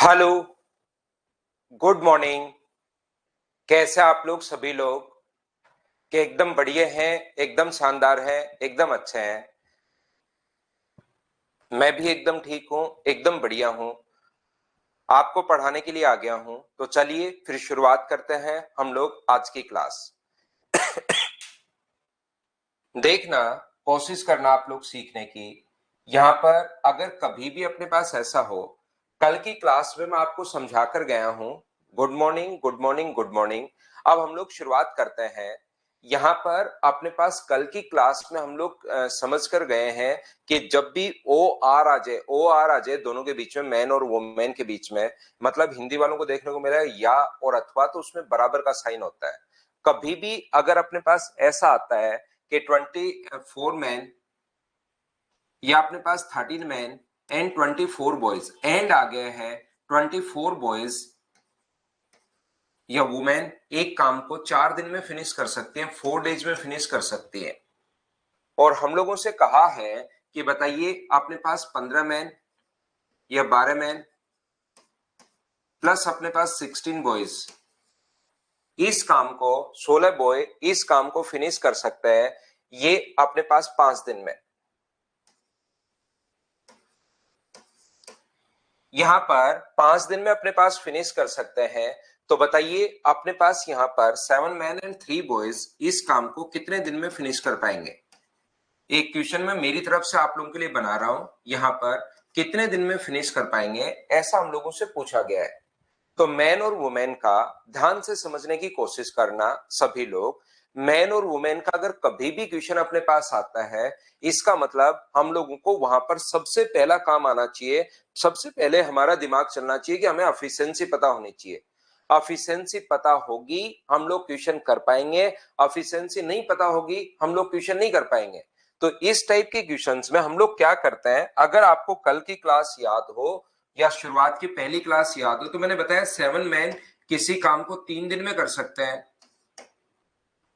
Hello, good morning. कैसे आप लोग सभी लोग? कि एकदम बढ़िया हैं, एकदम शानदार हैं, एकदम अच्छे हैं। मैं भी एकदम ठीक हूं, एकदम बढ़िया हूं। आपको पढ़ाने के लिए आ गया हूं, तो चलिए फिर शुरुआत करते हैं हम लोग आज की क्लास। देखना, कोशिश करना आप लोग सीखने की। यहाँ पर अगर कभी भी अपने पास ऐसा हो, कल की क्लास में मैं आपको समझा कर गया हूं। Good morning, good morning, good morning. अब हम लोग शुरुआत करते हैं। यहाँ पर अपने पास कल की क्लास में हम लोग समझ कर गए हैं कि जब भी ओ आर आ जाए दोनों के बीच में, मैन और वुमेन के बीच में, मतलब हिंदी वालों को देखने को मिला है या और अथवा, तो उसमें बराबर का साइन होता है। कभी भी अगर अपने पास ऐसा आता है कि 24 मैन या अपने पास 13 मैन एंड 24 बॉयज एंड आ गए हैं 24 बॉयज या वुमेन एक काम को 4 दिन में फिनिश कर सकते हैं, 4 डेज में फिनिश कर सकती है। और हम लोगों से कहा है कि बताइए अपने पास 15 मैन या 12 मैन प्लस अपने पास 16 बॉयज इस काम को, 16 बॉय इस काम को फिनिश कर सकते हैं ये अपने पास 5 दिन में। यहां पर 5 दिन में अपने पास फिनिश कर सकते हैं। तो बताइए अपने पास यहां पर 7 मैन एंड 3 बॉयज इस काम को कितने दिन में फिनिश कर पाएंगे? एक क्वेश्चन मैं मेरी तरफ से आप लोगों के लिए बना रहा हूं, यहां पर कितने दिन में फिनिश कर पाएंगे ऐसा हम लोगों से पूछा गया है। तो मैन और वुमेन का ध्यान से समझने की कोशिश करना सभी लोग। मैन और वुमेन का अगर कभी भी क्वेश्चन अपने पास आता है, इसका मतलब हम लोगों को वहां पर सबसे पहला काम आना चाहिए। सबसे पहले हमारा दिमाग चलना चाहिए कि हमें एफिशिएंसी पता होनी चाहिए। एफिशिएंसी पता होगी हम लोग क्वेश्चन कर पाएंगे, एफिशिएंसी नहीं पता होगी हम लोग क्वेश्चन नहीं कर पाएंगे। तो इस टाइप के क्वेश्चंस में हम लोग क्या करते हैं, अगर आपको कल की क्लास याद हो या शुरुआत की पहली क्लास याद हो, तो मैंने बताया 7 मैन किसी काम को 3 दिन में कर सकते हैं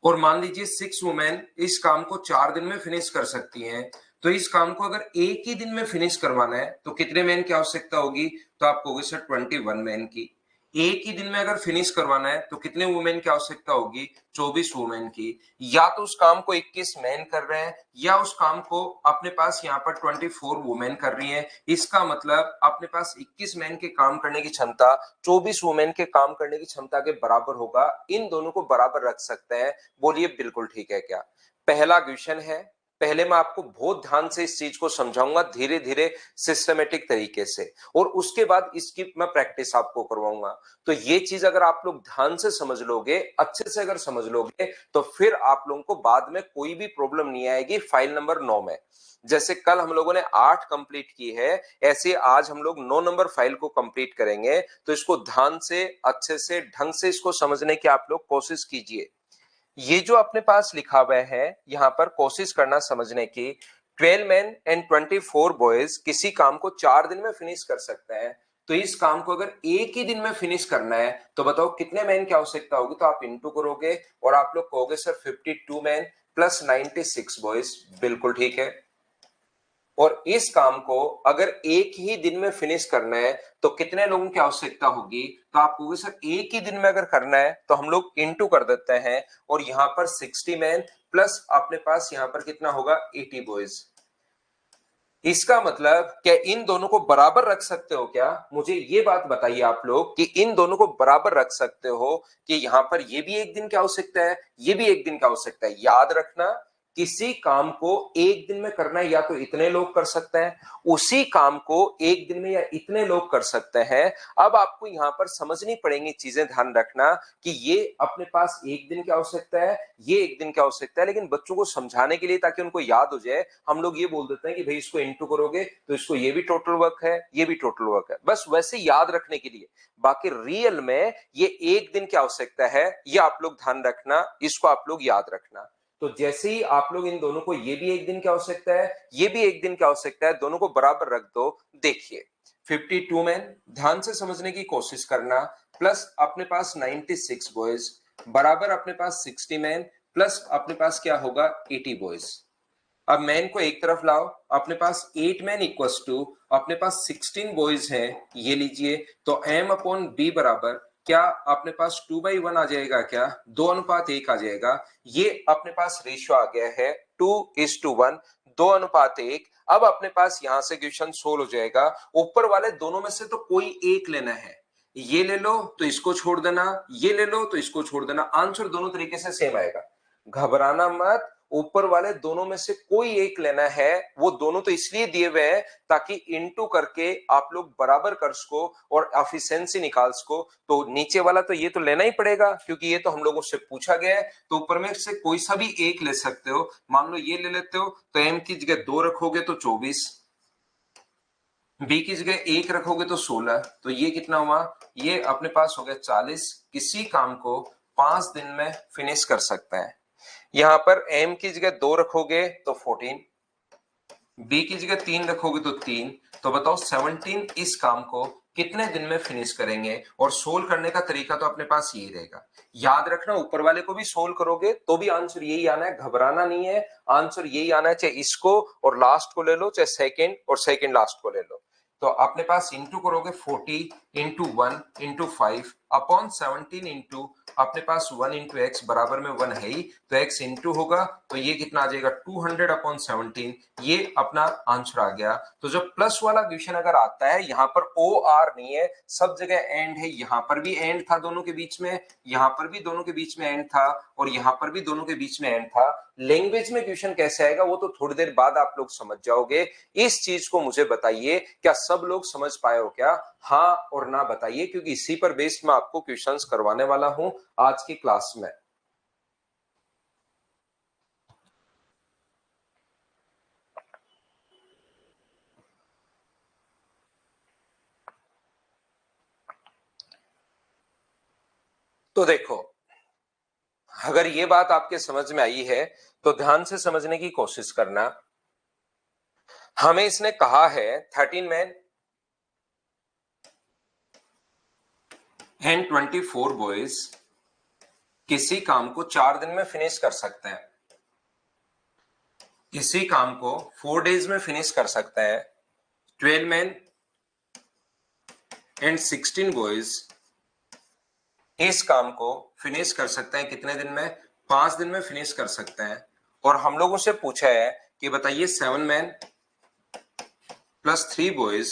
और मान लीजिए 6 वुमेन इस काम को 4 दिन में फिनिश कर सकती हैं। तो इस काम को अगर एक ही दिन में फिनिश करवाना है तो कितने मैन की आवश्यकता होगी? तो आप कहोगे सर 21 मैन की। एक ही दिन में अगर फिनिश करवाना है तो कितने वुमेन की आवश्यकता होगी? 24 वुमेन की। या तो उस काम को 21 मैन कर रहे हैं या उस काम को अपने पास यहाँ पर 24 वुमेन कर रही हैं। इसका मतलब अपने पास 21 मैन के काम करने की क्षमता 24 वुमेन के काम करने की क्षमता के बराबर होगा। इन दोनों को बराबर रख सकते हैं। बोलिए बिल्कुल ठीक है क्या? पहला क्वेश्चन है। पहले मैं आपको बहुत ध्यान से इस चीज को समझाऊंगा, धीरे धीरे सिस्टमेटिक तरीके से, और उसके बाद इसकी मैं प्रैक्टिस आपको करवाऊंगा। तो ये चीज अगर आप लोग ध्यान से समझ लोगे, अच्छे से अगर समझ लोगे, तो फिर आप लोगों को बाद में कोई भी प्रॉब्लम नहीं आएगी फाइल नंबर 9 में। जैसे कल हम लोगों ने 8 कंप्लीट की है, ऐसे आज हम लोग 9 नंबर फाइल को कंप्लीट करेंगे। तो इसको ध्यान से, अच्छे से, ढंग से इसको समझने की आप लोग कोशिश कीजिए। ये जो अपने पास लिखा हुआ है यहां पर कोशिश करना समझने की, 12 मैन एंड 24 बॉयज किसी काम को 4 दिन में फिनिश कर सकते हैं। तो इस काम को अगर एक ही दिन में फिनिश करना है तो बताओ कितने मैन की आवश्यकता होगी? तो आप इंटू करोगे और आप लोग कहोगे सर 52 मैन प्लस 96 बॉयज। बिल्कुल ठीक है। और इस काम को अगर एक ही दिन में फिनिश करना है तो कितने लोगों की आवश्यकता होगी? तो आप कहोगे सर एक ही दिन में अगर करना है तो हम लोग इंटू कर देते हैं और यहां पर 60 मैन प्लस अपने पास यहां पर कितना होगा? 80 बॉयज। इसका मतलब क्या इन दोनों को बराबर रख सकते हो क्या? मुझे ये बात बताइए आप लोग कि इन दोनों को बराबर रख सकते हो कि यहां पर ये भी एक दिन की आवश्यकता है, ये भी एक दिन की आवश्यकता है। याद रखना, किसी काम को एक दिन में करना है या तो इतने लोग कर सकते हैं, उसी काम को एक दिन में या इतने लोग कर सकते हैं। अब आपको यहां पर समझनी पड़ेंगी चीजें, ध्यान रखना कि ये अपने पास एक दिन की आवश्यकता है, ये एक दिन की आवश्यकता है, लेकिन बच्चों को समझाने के लिए ताकि उनको याद हो जाए, हम लोग ये बोल देते हैं कि भाई इसको इंटू करोगे तो इसको ये भी टोटल वर्क है, ये भी टोटल वर्क है, बस वैसे याद रखने के लिए। बाकी रियल में ये एक दिन की आवश्यकता है, ये आप लोग ध्यान रखना, इसको आप लोग याद रखना। तो जैसे ही आप लोग इन दोनों को, ये भी एक दिन की आवश्यकता है, ये भी एक दिन की आवश्यकता है, दोनों को बराबर रख दो। देखिए 52 मैन, ध्यान से समझने की कोशिश करना, प्लस अपने पास 96 बॉयज बराबर अपने पास 60 मैन प्लस अपने पास क्या होगा? 80 बॉयज। अब मैन को एक तरफ लाओ, अपने पास 8 मैन इक्वल्स टू अपने पास 16 बॉयज हैं, ये लीजिए। तो m अपॉन b बराबर क्या अपने पास 2/1 आ जाएगा, क्या 2:1 आ जाएगा। ये अपने पास रेशियो आ गया है 2:1, 2:1। अब अपने पास यहां से क्वेश्चन सोल्व हो जाएगा। ऊपर वाले दोनों में से तो कोई एक लेना है, ये ले लो तो इसको छोड़ देना, ये ले लो तो इसको छोड़ देना, आंसर दोनों तरीके से सेम आएगा। घबराना मत, ऊपर वाले दोनों में से कोई एक लेना है। वो दोनों तो इसलिए दिए हुए हैं ताकि इनटू करके आप लोग बराबर कर सको और एफिशिएंसी निकाल सको। तो नीचे वाला तो ये तो लेना ही पड़ेगा क्योंकि ये तो हम लोगों से पूछा गया है। तो ऊपर में से कोई सा भी एक ले सकते हो। मान लो ये ले लेते हो तो m की जगह 2 रखोगे तो 24, b की जगह 1 रखोगे तो 16। तो ये कितना हुआ, ये अपने पास हो गया 40। किसी काम को 5 दिन में फिनिश कर सकते हैं। यहां पर m की जगह 2 रखोगे तो 14, b की जगह 3 रखोगे तो 3। तो बताओ 17 इस काम को कितने दिन में फिनिश करेंगे। और सोल्व करने का तरीका तो अपने पास यही रहेगा। याद रखना, ऊपर वाले को भी सोल्व करोगे तो भी आंसर यही आना है, घबराना नहीं है, आंसर यही आना है। चाहे इसको और लास्ट को ले लो, चाहे सेकंड और सेकंड लास्ट को ले लो। तो अपने पास इंटू करोगे 40 इंटू 1 इंटू 5 अपॉन 17 इंटू अपने पास 1 इंटू एक्स बराबर में 1 है ही, तो एक्स इंटू होगा तो ये कितना आ जाएगा 200 अपॉन 17। ये अपना आंसर आ गया। तो जब प्लस वाला क्वेश्चन अगर आता है, यहाँ पर ओ आर नहीं है, सब जगह एंड है। यहाँ पर भी एंड था दोनों के बीच में, यहाँ पर भी दोनों के बीच में एंड था, और यहाँ पर भी दोनों के बीच में एंड था। लैंग्वेज में क्वेश्चन कैसे आएगा वो तो थोड़ी देर बाद आप लोग समझ जाओगे। इस चीज को मुझे बताइए, क्या सब लोग समझ पाए हो क्या? हाँ और ना बताइए, क्योंकि इसी पर बेस्ड मैं आपको क्वेश्चंस करवाने वाला हूं आज की क्लास में। तो देखो, अगर ये बात आपके समझ में आई है तो ध्यान से समझने की कोशिश करना। हमें इसने कहा है 13 मैन एंड 24 बॉयज किसी काम को 4 दिन में फिनिश कर सकते हैं। किसी काम को 4 डेज में फिनिश कर सकते हैं। 12 मैन एंड 16 बॉयज इस काम को फिनिश कर सकते हैं कितने दिन में? 5 दिन में फिनिश कर सकते हैं। और हम लोगों से पूछा है कि बताइए 7 मैन प्लस 3 बॉयज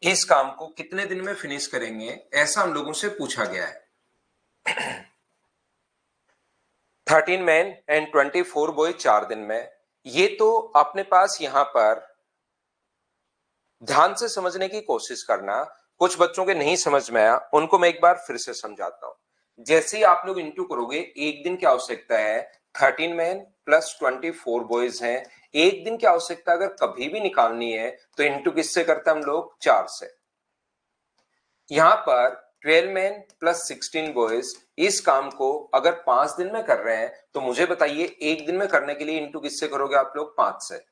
इस काम को कितने दिन में फिनिश करेंगे, ऐसा हम लोगों से पूछा गया है। 13 मैन एंड 24 बॉयज 4 दिन में। ये तो अपने पास यहां पर ध्यान से समझने की कोशिश करना। कुछ बच्चों के नहीं समझ में आया, उनको मैं एक बार फिर से समझाता हूं। जैसे ही आप लोग इंटू करोगे, एक दिन की आवश्यकता है 13 मैन प्लस 24 बॉयज हैं। एक दिन की आवश्यकता अगर कभी भी निकालनी है तो इंटू किससे करते हैं हम लोग? 4 से। यहां पर 12 मैन प्लस 16 बॉयज इस काम को अगर 5 दिन में कर रहे हैं तो मुझे बताइए एक दिन में करने के लिए इंटू किससे करोगे आप लोग? 5 से।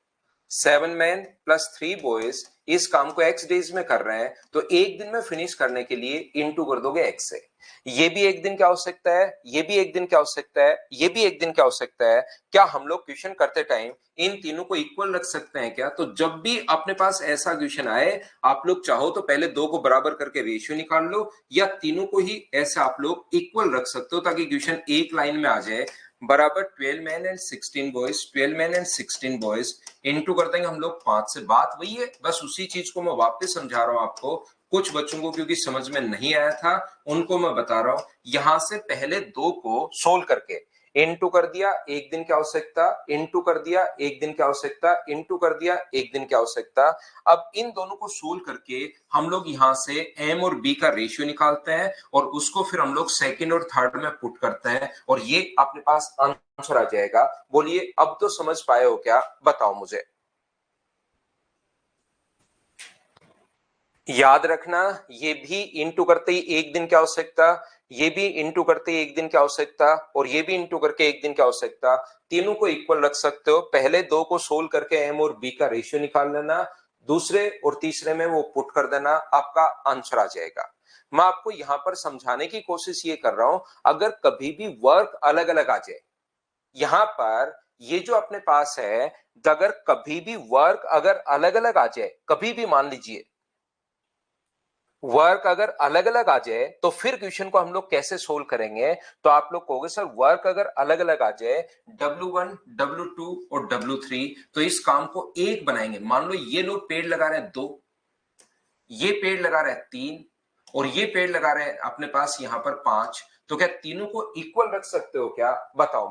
7 मैन प्लस 3 बॉयज इस काम को x डेज में कर रहे हैं तो एक दिन में फिनिश करने के लिए इंटू कर दोगे x से। ये भी एक दिन की आवश्यकता है, ये भी एक दिन की आवश्यकता है, ये भी एक दिन की आवश्यकता है। क्या हम लोग क्वेश्चन करते टाइम इन तीनों को इक्वल रख सकते हैं क्या? तो जब भी अपने पास ऐसा क्वेश्चन आए, आप लोग चाहो तो पहले दो को बराबर करके रेशियो निकाल लो, या तीनों को ही ऐसे आप लोग इक्वल रख सकते हो ताकि क्वेश्चन एक लाइन में आ जाए। बराबर 12 man and 16 boys, 12 man and 16 boys into कर देंगे हम लोग 5 से। बात वही है, बस उसी चीज को मैं वापस समझा रहा हूं आपको। कुछ बच्चों को क्योंकि समझ में नहीं आया था, उनको मैं बता रहा हूं। यहां से पहले दो को सोल्व करके इंटू कर दिया एक दिन की आवश्यकता, इंटू कर दिया एक दिन की आवश्यकता, इंटू कर दिया एक दिन की आवश्यकता। अब इन दोनों को सोल्व करके हम लोग यहां से m और b का रेशियो निकालते हैं और उसको फिर हम लोग सेकंड और थर्ड में पुट करते हैं और ये अपने पास आंसर आ जाएगा। बोलिए अब तो समझ पाए हो क्या? बताओ मुझे। याद रखना, ये भी इंटू करते ही एक दिन की आवश्यकता, ये भी इंटू करते ही एक दिन की आवश्यकता, और ये भी इंटू करके एक दिन की आवश्यकता। तीनों को इक्वल रख सकते हो। पहले दो को सोल्व करके m और b का रेशियो निकाल लेना, दूसरे और तीसरे में वो पुट कर देना, आपका आंसर आ जाएगा। मैं आपको यहां पर समझाने की कोशिश ये कर रहा हूं, अगर कभी भी वर्क अलग अलग आ जाए, यहां पर ये जो अपने पास है, अगर कभी भी वर्क अगर अलग अलग आ जाए, कभी भी मान लीजिए वर्क अगर अलग अलग आ जाए, तो फिर क्वेश्चन को हम लोग कैसे सोल्व करेंगे? तो आप लोग कहोगे सर वर्क अगर अलग अलग आ जाए, W1 W2 और W3, तो इस काम को एक बनाएंगे। मान लो ये लोग पेड़ लगा रहे हैं 2, ये पेड़ लगा रहे हैं 3, और ये पेड़ लगा रहे हैं अपने पास यहां पर 5, तो क्या तीनों को इक्वल रख सकते हो क्या? बताओ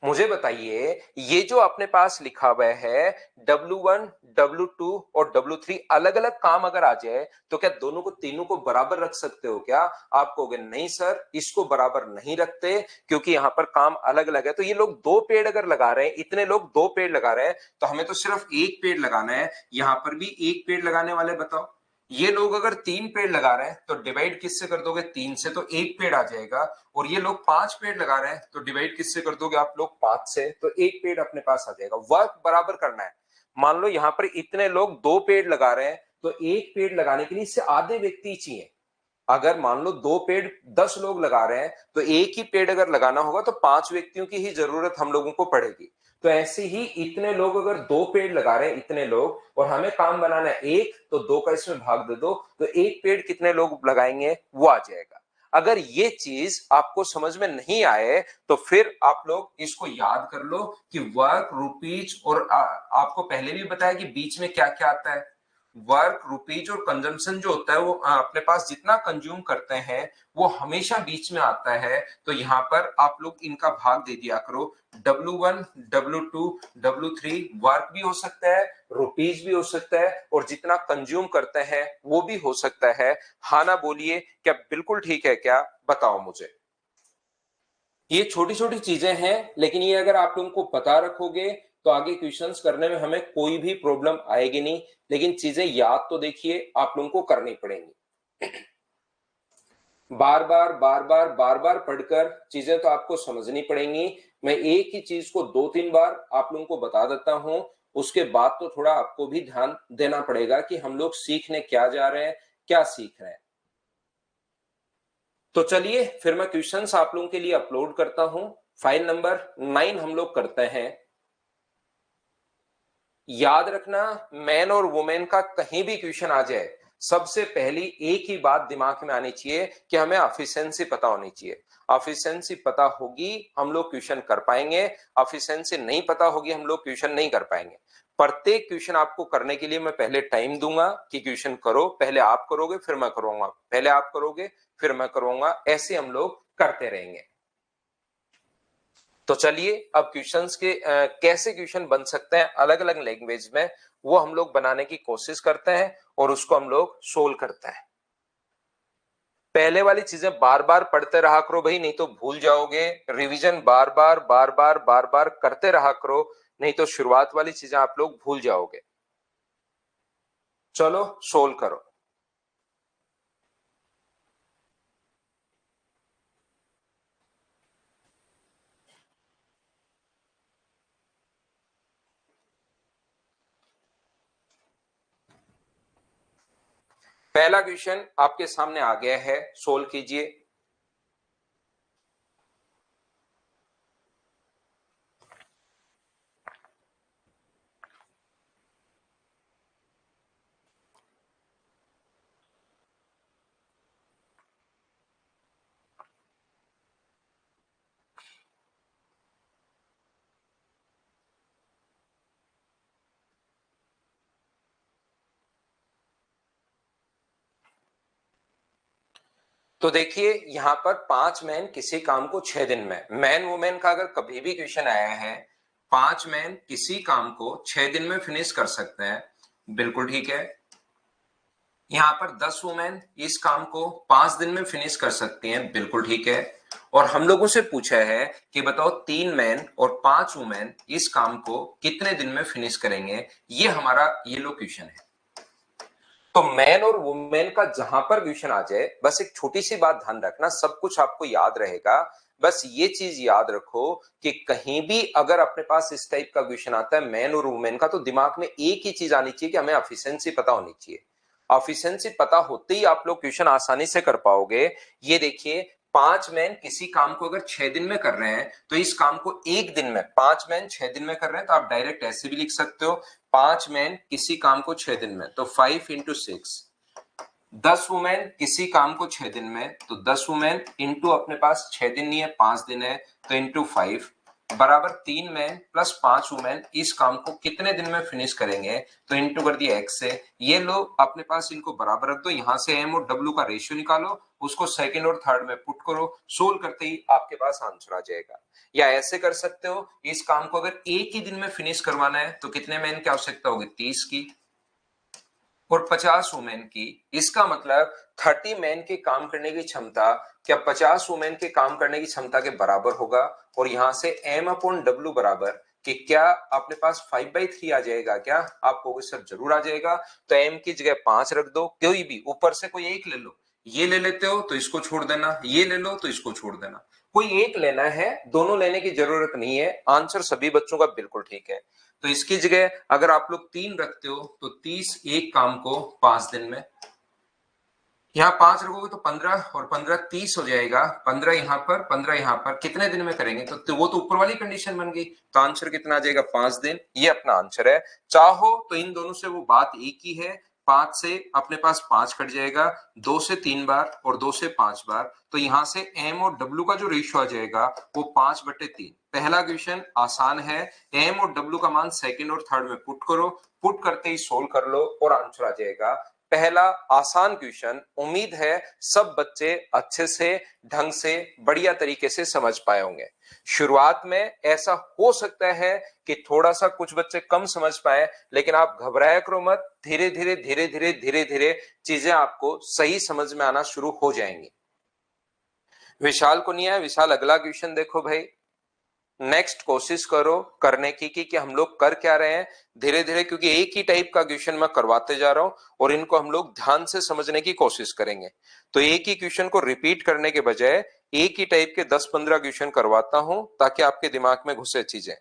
मुझे बताइए, ये जो अपने पास लिखा हुआ है W1 W2 और W3 अलग अलग काम अगर आ जाए, तो क्या दोनों को तीनों को बराबर रख सकते हो क्या? आप कहोगे नहीं सर, इसको बराबर नहीं रखते, क्योंकि यहां पर काम अलग अलग है। तो ये लोग 2 पेड़ अगर लगा रहे हैं, इतने लोग 2 पेड़ लगा रहे हैं, तो हमें तो सिर्फ एक पेड़ लगाना है। यहां पर भी एक पेड़ लगाने वाले बताओ। ये लोग अगर 3 पेड़ लगा रहे हैं, तो डिवाइड किससे कर दोगे? 3 से, तो एक पेड़ आ जाएगा। और ये लोग 5 पेड़ लगा रहे हैं, तो डिवाइड किससे कर दोगे आप लोग? 5 से, तो एक पेड़ अपने पास आ जाएगा। वर्क बराबर करना है। मान लो यहां पर इतने लोग 2 पेड़ लगा रहे हैं, तो एक पेड़ लगाने के लिए इससे आधे व्यक्ति चाहिए। अगर मान लो 2 पेड़ 10 लोग लगा रहे हैं, तो एक ही पेड़ अगर लगाना होगा, तो 5 व्यक्तियों की ही जरूरत हम लोगों को पड़ेगी। तो ऐसे ही इतने लोग अगर 2 पेड़ लगा रहे हैं, इतने लोग, और हमें काम बनाना है एक, तो 2 का इसमें भाग दे दो, तो एक पेड़ कितने लोग लगाएंगे वो आ जाएगा। अगर ये चीज आपको समझ में नहीं आए, तो फिर आप लोग इसको याद कर लो कि वर्क, रुपीज, और आपको पहले भी बताया कि बीच में क्या क्या आता है। वर्क, रुपीज और कंजम्पशन जो होता है, वो अपने पास जितना कंज्यूम करते हैं वो हमेशा बीच में आता है। तो यहाँ पर आप लोग इनका भाग दे दिया करो। W1 W2 W3 वर्क भी हो सकता है, रुपीज भी हो सकता है, और जितना कंज्यूम करते हैं वो भी हो सकता है। हाँ ना बोलिए, क्या बिल्कुल ठीक है क्या? बताओ मुझे। ये छोटी छोटी चीजें हैं, लेकिन ये अगर आप लोगों को पता रखोगे, तो आगे क्वेश्चंस करने में हमें कोई भी प्रॉब्लम आएगी नहीं। लेकिन चीजें याद तो देखिए आप लोगों को करनी पड़ेंगी। बार बार बार बार बार बार पढ़कर चीजें तो आपको समझनी पड़ेंगी। मैं एक ही चीज को 2-3 बार आप लोगों को बता देता हूं, उसके बाद तो थोड़ा आपको भी ध्यान देना पड़ेगा कि हम लोग सीखने क्या जा रहे हैं, क्या सीख रहे हैं। तो चलिए फिर मैं क्वेश्चंस आप लोगों के लिए अपलोड करता हूं। फाइल नंबर 9 हम लोग करते हैं। याद रखना, मैन और वुमेन का कहीं भी क्वेश्चन आ जाए, सबसे पहली एक ही बात दिमाग में आनी चाहिए कि हमें एफिशिएंसी पता होनी चाहिए। एफिशिएंसी पता होगी हम लोग क्वेश्चन कर पाएंगे, एफिशिएंसी नहीं पता होगी हम लोग क्वेश्चन नहीं कर पाएंगे। प्रत्येक क्वेश्चन आपको करने के लिए मैं पहले टाइम दूंगा कि क्वेश्चन करो, पहले आप करोगे फिर मैं करूंगा, पहले आप करोगे फिर मैं करूंगा, ऐसे हम लोग करते रहेंगे। तो चलिए अब क्वेश्चंस के कैसे क्वेश्चन बन सकते हैं अलग अलग लैंग्वेज में, वो हम लोग बनाने की कोशिश करते हैं और उसको हम लोग सोल्व करते हैं। पहले वाली चीजें बार बार पढ़ते रहा करो भाई, नहीं तो भूल जाओगे। रिवीजन बार बार बार बार बार बार करते रहा करो, नहीं तो शुरुआत वाली चीजें आप लोग भूल जाओगे। चलो सोल्व करो। पहला क्वेश्चन आपके सामने आ गया है, सोल्व कीजिए। तो देखिए यहां पर 5 मैन किसी काम को 6 दिन में, मैन वुमेन का अगर कभी भी क्वेश्चन आया है, 5 मैन किसी काम को 6 दिन में फिनिश कर सकते हैं, बिल्कुल ठीक है। यहां पर 10 वुमेन इस काम को 5 दिन में फिनिश कर सकती हैं, बिल्कुल ठीक है। और हम लोगों से पूछा है कि बताओ 3 मैन और 5 वुमेन इस काम को कितने दिन में फिनिश करेंगे, ये हमारा ये लो क्वेश्चन है। तो मैन और वुमेन का जहां पर क्वेश्चन आ जाए, बस एक छोटी सी बात ध्यान रखना, सब कुछ आपको याद रहेगा। बस ये चीज याद रखो कि कहीं भी अगर अपने पास इस टाइप का क्वेश्चन आता है मैन और वुमेन का, तो दिमाग में एक ही चीज आनी चाहिए कि हमें एफिशिएंसी पता होनी चाहिए। एफिशिएंसी पता होते ही आप लोग क्वेश्चन आसानी से कर पाओगे। ये देखिए 5 मैन किसी काम को अगर 6 दिन में कर रहे हैं तो इस काम को एक दिन में, 5 मैन 6 दिन में कर रहे हैं तो आप डायरेक्ट ऐसे भी लिख सकते हो 5 मैन किसी काम को 6 दिन में, तो 5 इंटू 6। 10 वुमेन किसी काम को 6 दिन में, तो 10 वुमेन इंटू अपने पास 6 दिन नहीं है 5 दिन है, तो इंटू 5 बराबर 3 मैन प्लस 5 वुमेन इस काम को कितने दिन में फिनिश करेंगे, तो इंटू कर दिया x से। ये लो अपने पास इनको बराबर रख दो, यहां से m और w का रेशियो निकालो, उसको सेकंड और थर्ड में पुट करो, सोल्व करते ही आपके पास आंसर आ जाएगा। या ऐसे कर सकते हो, इस काम को अगर एक ही दिन में फिनिश करवाना है तो कितने मैन की आवश्यकता होगी, 30 की और 50 वुमेन की। इसका मतलब 30 मैन के काम करने की क्षमता क्या 50 वुमेन के काम करने की क्षमता के बराबर होगा, और यहां से m अपॉन w बराबर कि क्या अपने पास 5/3 आ जाएगा क्या, आप कहोगे सर जरूर आ जाएगा। तो m की जगह 5 रख दो, कोई भी ऊपर से कोई एक ले लो, ये ले लेते हो तो इसको छोड़ देना, ये ले लो तो इसको छोड़ देना, कोई एक लेना है, दोनों लेने की जरूरत नहीं है। आंसर सभी बच्चों का बिल्कुल ठीक है। तो इसकी जगह अगर आप लोग 3 रखते हो तो 30 एक काम को 5 दिन में, यहाँ 5 रखोगे तो 15 और 15 30 हो जाएगा, 15 यहाँ पर 15 यहाँ पर, कितने दिन में करेंगे, तो वो तो ऊपर वाली कंडीशन बन गई, तो आंसर कितना आ जाएगा 5 दिन। ये अपना आंसर है। चाहो तो इन दोनों से वो बात एक ही है, 5 से अपने पास 5 कट जाएगा, 2 से 3 बार और 2 से 5 बार, तो यहां से m और w का जो रेशियो आ जाएगा वो 5/3। पहला क्वेश्चन आसान है, m और w का मान सेकंड और थर्ड में पुट करो, पुट करते ही सोल्व कर लो और आंसर आ जाएगा। पहला आसान क्वेश्चन, उम्मीद है सब बच्चे अच्छे से ढंग से बढ़िया तरीके से समझ पाए होंगे। शुरुआत में ऐसा हो सकता है कि थोड़ा सा कुछ बच्चे कम समझ पाए, लेकिन आप घबराया करो मत, धीरे धीरे धीरे धीरे धीरे धीरे चीजें आपको सही समझ में आना शुरू हो जाएंगी। विशाल को नहीं आया, विशाल अगला क्वेश्चन देखो भाई, नेक्स्ट कोशिश करो करने की कि हम लोग कर क्या रहे हैं धीरे धीरे, क्योंकि एक ही टाइप का क्वेश्चन मैं करवाते जा रहा हूं और इनको हम लोग ध्यान से समझने की कोशिश करेंगे। तो एक ही क्वेश्चन को रिपीट करने के बजाय एक ही टाइप के 10-15 क्वेश्चन करवाता हूं ताकि आपके दिमाग में घुसे चीजें।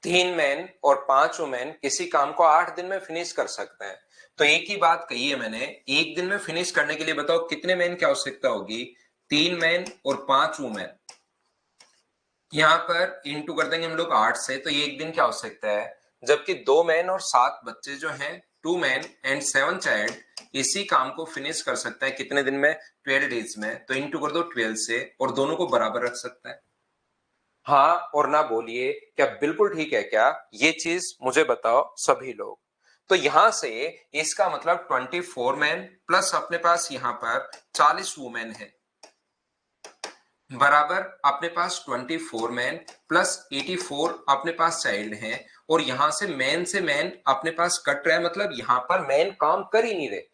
तीन मैन और 5 वुमेन किसी काम को 8 दिन में फिनिश कर सकते हैं। तो एक ही बात कही है मैंने, एक दिन में फिनिश करने के लिए बताओ कितने मैन की आवश्यकता होगी, 3 मैन और 5 वुमेन। यहां पर इंटू कर देंगे हम लोग 8 से, तो ये एक दिन की आवश्यकता है। जबकि 2 मैन और 7 बच्चे जो हैं, 2 मैन एंड 7 चाइल्ड इसी काम को फिनिश कर सकते हैं कितने दिन में, 12 डेज में। तो इंटू कर दो 12 से और दोनों को बराबर रख सकते हैं। हाँ और ना बोलिए, क्या बिल्कुल ठीक है क्या, ये चीज मुझे बताओ सभी लोग। तो यहां से इसका मतलब 24 मैन प्लस अपने पास यहां पर 40 वुमेन है, बराबर अपने पास 24 मैन प्लस 84 अपने पास चाइल्ड हैं, और यहां से मैन अपने पास कट रहा है, मतलब यहां पर मैन काम कर ही नहीं रहे।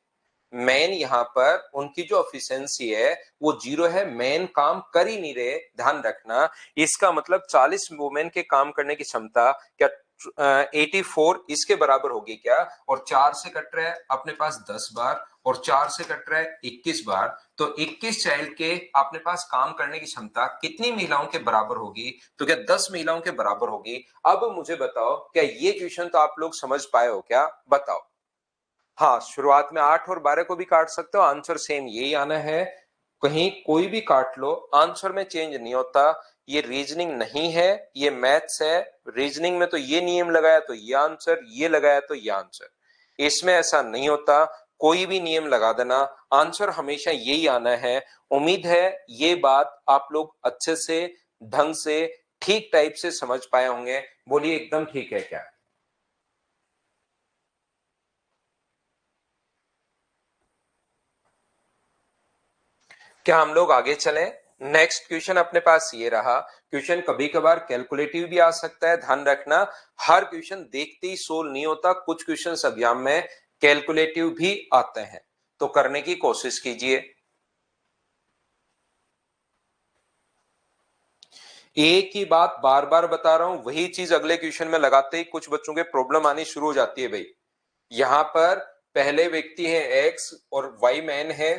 मैन यहाँ पर उनकी जो एफिशिएंसी है वो 0 है, मैन काम कर ही नहीं रहे, ध्यान रखना। इसका मतलब 40 वुमेन के काम करने की क्षमता क्या 84 इसके बराबर होगी क्या, और 4 से कट रहा है अपने पास 10 बार और 4 से कट रहा है 21 बार, तो 21 चाइल्ड के अपने पास काम करने की क्षमता कितनी महिलाओं के बराबर होगी, तो क्या 10 महिलाओं के बराबर होगी। अब मुझे बताओ क्या ये क्वेश्चन तो आप लोग समझ पाए हो क्या, बताओ। हाँ, शुरुआत में 8 और 12 को भी काट सकते हो, आंसर सेम यही आना है। कहीं कोई भी काट लो, आंसर में चेंज नहीं होता। ये रीजनिंग नहीं है, ये मैथ्स है। रीजनिंग में तो ये नियम लगाया तो ये आंसर, ये लगाया तो ये आंसर। इसमें ऐसा नहीं होता, कोई भी नियम लगा देना, आंसर हमेशा यही आना है। उम्मीद है ये बात आप लोग अच्छे से ढंग से ठीक टाइप से समझ पाए होंगे। बोलिए एकदम ठीक है क्या। क्या हम लोग आगे चलें। नेक्स्ट क्वेश्चन अपने पास ये रहा। क्वेश्चन कभी कभार कैलकुलेटिव भी आ सकता है, ध्यान रखना। हर क्वेश्चन देखते ही सोल्व नहीं होता, कुछ क्वेश्चन एग्जाम में कैलकुलेटिव भी आते हैं, तो करने की कोशिश कीजिए। एक ही बात बार बार बता रहा हूं, वही चीज अगले क्वेश्चन में लगाते ही कुछ बच्चों के प्रॉब्लम आनी शुरू हो जाती है भाई। यहां पर पहले व्यक्ति है एक्स और वाई मैन है,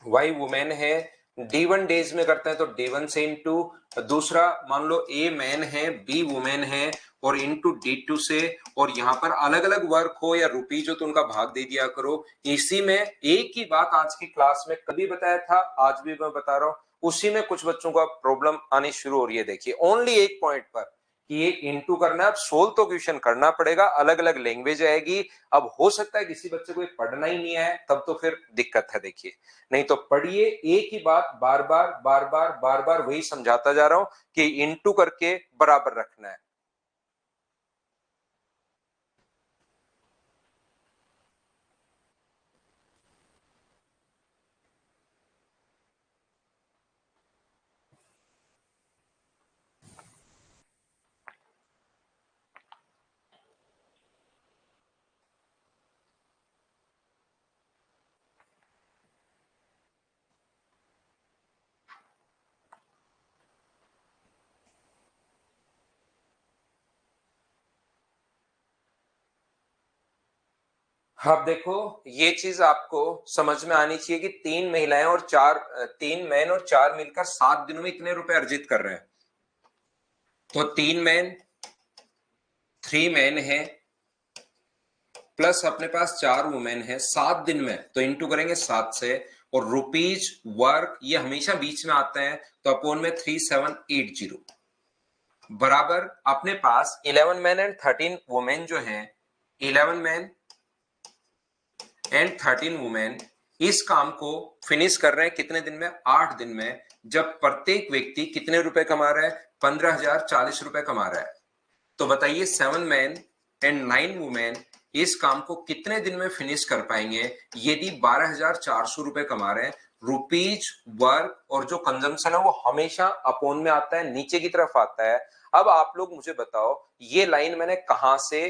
वाई वुमेन है, D1 डेज में करते हैं तो D1 से इंटू, दूसरा मान लो ए मैन है, बी वुमेन है और इंटू D2 से, और यहाँ पर अलग अलग वर्क हो या रुपीज हो तो उनका भाग दे दिया करो। इसी में एक ही बात आज की क्लास में कभी बताया था, आज भी मैं बता रहा हूं, उसी में कुछ बच्चों का प्रॉब्लम आनी शुरू हो रही है। देखिए ओनली एक पॉइंट पर कि ये इंटू करना है, अब सोल्व तो क्वेश्चन करना पड़ेगा, अलग अलग लैंग्वेज आएगी। अब हो सकता है किसी बच्चे को पढ़ना ही नहीं है, तब तो फिर दिक्कत है। देखिए नहीं तो पढ़िए, एक ही बात बार बार बार बार बार बार वही समझाता जा रहा हूं कि इंटू करके बराबर रखना है। अब देखो ये चीज आपको समझ में आनी चाहिए कि तीन महिलाएं और तीन मैन और चार मिलकर 7 दिनों में इतने रुपए अर्जित कर रहे हैं। तो 3 मैन 3 मैन है प्लस अपने पास 4 वुमेन है 7 दिन में, तो इंटू करेंगे 7 से, और रुपीज वर्क ये हमेशा बीच में आता है तो अपोन में 3780 बराबर अपने पास 11 मैन एंड 13 वुमेन जो है, 11 मैन एंड 13 वुमेन इस काम को फिनिश कर रहे हैं कितने दिन में, 8 दिन में, जब प्रत्येक व्यक्ति कितने रुपए कमा रहा है, 15,040 रुपए कमा रहा है। तो बताइए 7 मैन एंड 9 वुमेन इस काम को कितने दिन में फिनिश कर पाएंगे यदि 12,400 रुपए कमा रहे हैं। रुपीज वर्क और जो कंजम्पशन है वो हमेशा अपोन में आता है, नीचे की तरफ आता है। अब आप लोग मुझे बताओ ये लाइन मैंने कहां से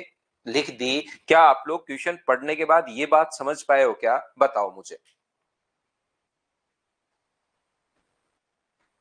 लिख दी, क्या आप लोग ट्यूशन पढ़ने के बाद ये बात समझ पाए हो क्या, बताओ मुझे।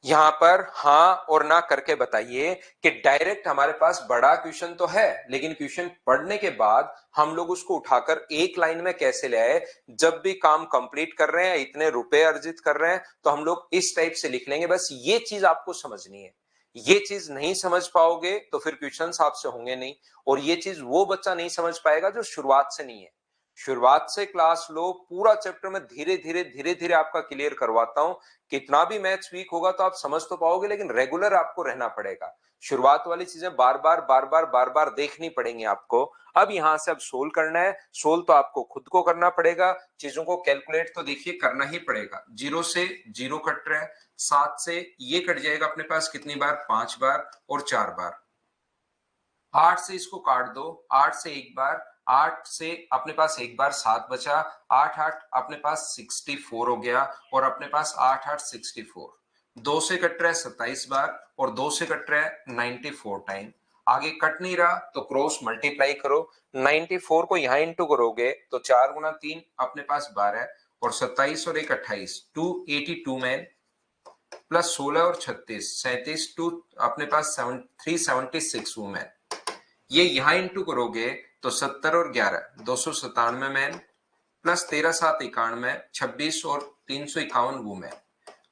यहां पर हां और ना करके बताइए कि डायरेक्ट हमारे पास बड़ा क्वेश्चन तो है, लेकिन क्वेश्चन पढ़ने के बाद हम लोग उसको उठाकर एक लाइन में कैसे ले आए। जब भी काम कंप्लीट कर रहे हैं, इतने रुपए अर्जित कर रहे हैं, तो हम लोग इस टाइप से लिख लेंगे। बस ये चीज आपको समझनी है, ये चीज नहीं समझ पाओगे तो फिर क्वेश्चन आपसे होंगे नहीं, और ये चीज वो बच्चा नहीं समझ पाएगा जो शुरुआत से नहीं है। शुरुआत से क्लास लो, पूरा चैप्टर में धीरे धीरे धीरे धीरे आपका क्लियर करवाता हूं। कितना भी मैथ्स वीक होगा तो आप समझ तो पाओगे, लेकिन रेगुलर आपको रहना पड़ेगा। शुरुआत वाली चीजें बार बार बार बार बार बार देखनी पड़ेंगी आपको। अब यहां से अब सोल्व करना है, सोल्व तो आपको खुद को करना पड़ेगा, चीजों को कैलकुलेट तो देखिए करना ही पड़ेगा। 0 से 0 कट रहा है, 7 से ये कट जाएगा अपने पास कितनी बार, 5 बार और 4 बार। 8 से इसको काट दो, 8 से एक बार, 8 से अपने पास एक बार 7 बचा, 8 8 अपने पास 64 हो गया, और अपने पास 8 8 64, 2 से कट रहा है 27 बार और 2 से कट रहा है 94 टाइम। आगे कट नहीं रहा तो क्रॉस मल्टीप्लाई करो, 94 को यहां इंटू करोगे तो 4 गुना 3 अपने पास 12 और 27 और 1 28, 282 मैन प्लस 16 और 36 37 टू अपने पास 376 वुमेन। ये यहां इंटू करोगे तो 70 और 11 297 मैन प्लस 13 7 91 26 और 351 वुमेन।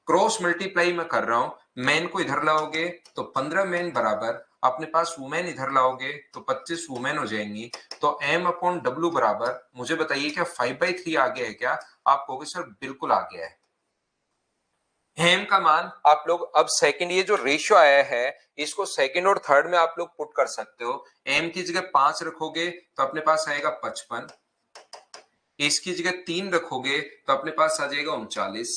क्रॉस मल्टीप्लाई में कर रहा हूं, मैन को इधर लाओगे तो 15 मैन बराबर अपने पास वुमेन इधर लाओगे तो 25 वुमेन हो जाएंगी। तो m अपॉन w बराबर, मुझे बताइए क्या 5/3 आ गया है क्या, आप कहोगे सर बिल्कुल आ गया है। हेम का मान आप लोग अब सेकंड, ये जो रेशियो आया है इसको सेकंड और थर्ड में आप लोग पुट कर सकते हो। एम की जगह 5 रखोगे तो अपने पास आएगा 55, इसकी जगह 3 रखोगे तो अपने पास आ जाएगा 39,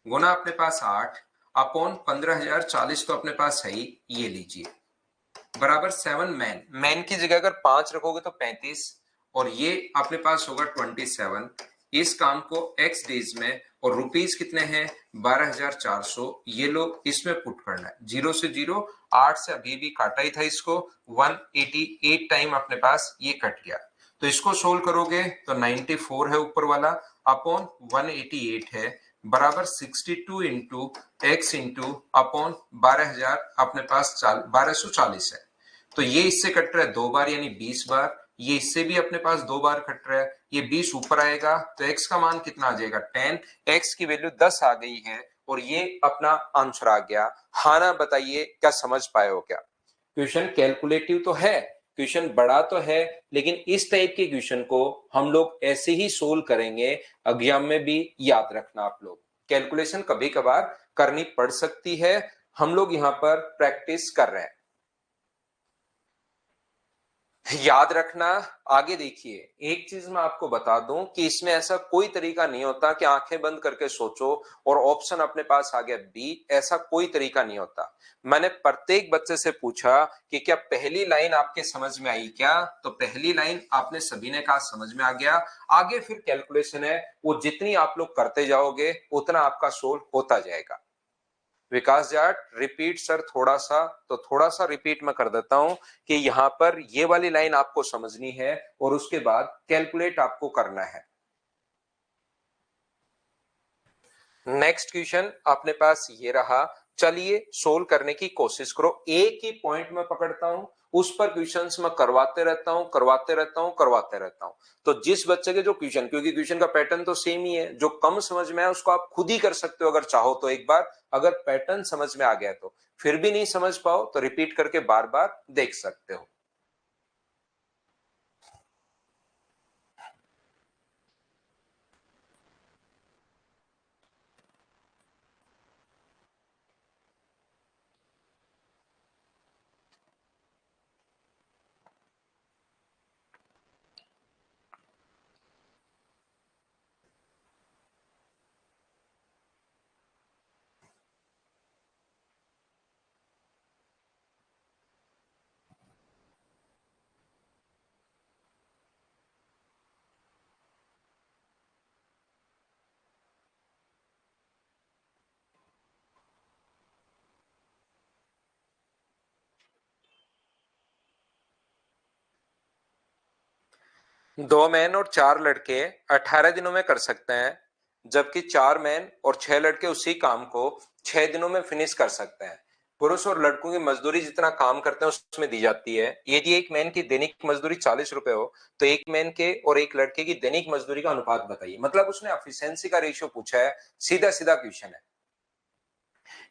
गुना अपने पास 8 अपॉन 15,040 तो अपने पास है ही, ये लीजिए बराबर 7 मैन। मैन की जगह अगर 5 रखोगे तो 35 और ये अपने पास होगा 27। इस काम को x डेज में और रुपीज कितने हैं 12,400, ये लोग इसमें पुट करना है। 0 से 0, 8 से अभी भी काटा ही था इसको, 188 टाइम अपने पास ये कट गया। तो इसको सोल्व करोगे तो 94 है ऊपर वाला अपॉन 188 है, बराबर 62 इंटू एक्स इंटू अपॉन 12,000 अपने पास 1240 है। तो ये इससे कट रहा है 2 बार यानी 20 बार, ये इससे भी अपने पास 2 बार कट रहा है, ये 20 ऊपर आएगा तो x का मान कितना आ जाएगा 10, x की वैल्यू 10 आ गई है और ये अपना आंसर आ गया। हाँ ना बताइए, क्या समझ पाए हो क्या? क्वेश्चन कैलकुलेटिव तो है, क्वेश्चन बड़ा तो है, लेकिन इस टाइप के क्वेश्चन को हम लोग ऐसे ही सोल्व करेंगे। एग्जाम में भी याद रखना आप लोग, कैलकुलेशन कभी कभार करनी पड़ सकती है, हम लोग यहाँ पर प्रैक्टिस कर रहे हैं, याद रखना। आगे देखिए, एक चीज मैं आपको बता दूं कि इसमें ऐसा कोई तरीका नहीं होता कि आंखें बंद करके सोचो और ऑप्शन अपने पास आ गया बी, ऐसा कोई तरीका नहीं होता। मैंने प्रत्येक बच्चे से पूछा कि क्या पहली लाइन आपके समझ में आई क्या, तो पहली लाइन आपने सभी ने कहा समझ में आ गया। आगे फिर कैलकुलेशन है, वो जितनी आप लोग करते जाओगे उतना आपका सोल्व होता जाएगा। विकास जाट रिपीट सर थोड़ा सा, तो थोड़ा सा रिपीट मैं कर देता हूं कि यहां पर ये वाली लाइन आपको समझनी है और उसके बाद कैलकुलेट आपको करना है। नेक्स्ट क्वेश्चन अपने पास ये रहा, चलिए सोल्व करने की कोशिश करो। एक ही पॉइंट में पकड़ता हूं, उस पर क्वेश्चंस मैं करवाते रहता हूं करवाते रहता हूं करवाते रहता हूं। तो जिस बच्चे के जो क्वेश्चन, क्योंकि क्वेश्चन का पैटर्न तो सेम ही है, जो कम समझ में आए उसको आप खुद ही कर सकते हो अगर चाहो तो एक बार, अगर पैटर्न समझ में आ गया तो। फिर भी नहीं समझ पाओ तो रिपीट करके बार बार देख सकते हो। दो मैन और 4 लड़के 18 दिनों में कर सकते हैं, जबकि 4 मैन और 6 लड़के उसी काम को 6 दिनों में फिनिश कर सकते हैं। पुरुष और लड़कों की मजदूरी जितना काम करते हैं उसमें दी जाती है। यदि एक मैन की दैनिक मजदूरी 40 रुपए हो तो एक मैन के और एक लड़के की दैनिक मजदूरी का अनुपात बताइए। मतलब उसने एफिशिएंसी का रेशियो पूछा है, सीधा सीधा क्वेश्चन है।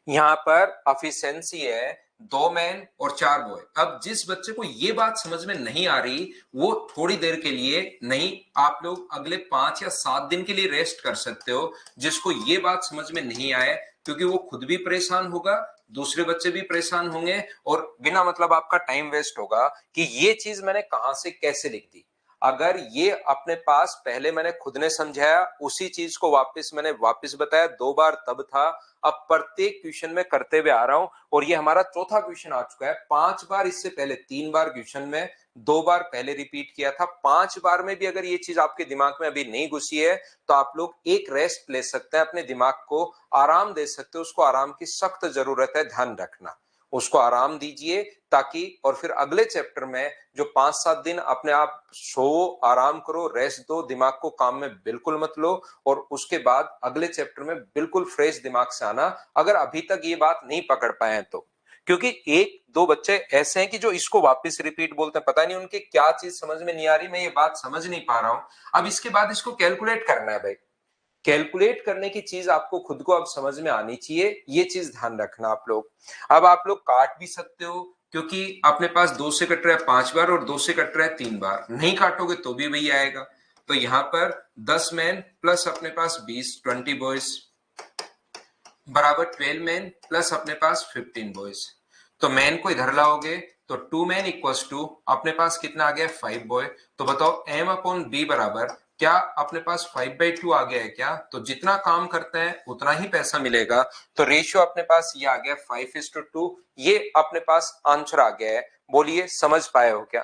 यहाँ पर एफिशिएंसी है 2 मैन और 4 बॉय। अब जिस बच्चे को ये बात समझ में नहीं आ रही वो थोड़ी देर के लिए नहीं, आप लोग अगले 5 या 7 दिन के लिए रेस्ट कर सकते हो, जिसको ये बात समझ में नहीं आए, क्योंकि वो खुद भी परेशान होगा, दूसरे बच्चे भी परेशान होंगे और बिना मतलब आपका टाइम वेस्ट होगा कि ये चीज मैंने कहां से कैसे लिख दी। अगर ये अपने पास पहले मैंने खुद ने समझाया, उसी चीज को मैंने वापस बताया 2 बार तब था, अब प्रत्येक क्वेश्चन में करते हुए आ रहा हूं और ये हमारा चौथा क्वेश्चन आ चुका है। 5 बार, इससे पहले 3 बार क्वेश्चन में 2 बार पहले रिपीट किया था। 5 बार में भी अगर ये चीज आपके दिमाग में अभी नहीं घुसी है तो आप लोग एक रेस्ट ले सकते हैं, अपने दिमाग को आराम दे सकते हो। उसको आराम की सख्त जरूरत है, ध्यान रखना, उसको आराम दीजिए ताकि और फिर अगले चैप्टर में जो 5-7 दिन अपने आप सो, आराम करो, रेस्ट दो, दिमाग को काम में बिल्कुल मत लो और उसके बाद अगले चैप्टर में बिल्कुल फ्रेश दिमाग से आना, अगर अभी तक ये बात नहीं पकड़ पाए हैं तो। क्योंकि एक दो बच्चे ऐसे हैं कि जो इसको वापस रिपीट बोलते हैं, पता नहीं उनके क्या चीज समझ में नहीं आ रही, मैं ये बात समझ नहीं पा रहा हूं। अब इसके बाद इसको कैलकुलेट करना है भाई, कैलकुलेट करने की चीज आपको खुद को अब समझ में आनी चाहिए, ये चीज ध्यान रखना आप लोग। अब आप लोग काट भी सकते हो, क्योंकि अपने पास 2 से कट रहा है 5 बार और 2 से कट रहा है 3 बार, नहीं काटोगे तो भी वही आएगा। तो यहां पर 10 मैन प्लस अपने पास 20 बॉयज बराबर 12 मैन प्लस अपने पास 15 बॉयज। तो मैन को इधर लाओगे तो 2 मैन इक्वल्स टू अपने पास कितना आ गया 5 बॉय। तो बताओ m अपॉन b बराबर क्या अपने पास 5/2 आ गया है क्या? तो जितना काम करते हैं उतना ही पैसा मिलेगा। तो रेशियो अपने पास ये आ गया 5:2, ये अपने पास आंसर आ गया है। बोलिए समझ पाए हो क्या?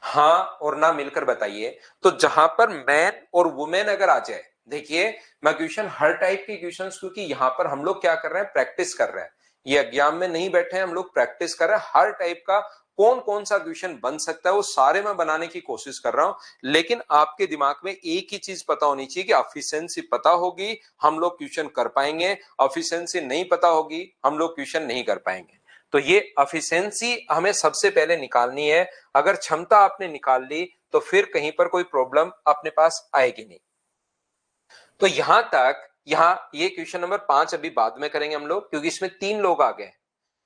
हाँ और ना मिलकर बताइए। तो जहां पर मैन और वुमेन अगर आ जाए, देखिए मैं क्वेश्चन हर टाइप के क्वेश्चंस, क्योंकि यहां पर हम लोग क्या कर रहे हैं, प्रैक्टिस कर रहे हैं, ये एग्जाम में नहीं बैठे हैं हम लोग, प्रैक्टिस कर रहे हैं हर टाइप का। कौन कौन सा क्वेश्चन बन सकता है वो सारे मैं बनाने की कोशिश कर रहा हूं, लेकिन आपके दिमाग में एक ही चीज पता होनी चाहिए कि एफिशिएंसी पता होगी हम लोग क्वेश्चन कर पाएंगे, एफिशिएंसी नहीं पता होगी हम लोग क्वेश्चन नहीं कर पाएंगे। तो ये एफिशिएंसी हमें सबसे पहले निकालनी है। अगर क्षमता आपने निकाल ली तो फिर कहीं पर कोई प्रॉब्लम अपने पास आएगी नहीं। तो यहां तक, यहां ये क्वेश्चन नंबर 5 अभी बाद में करेंगे हम लोग, क्योंकि इसमें 3 लोग आ गए।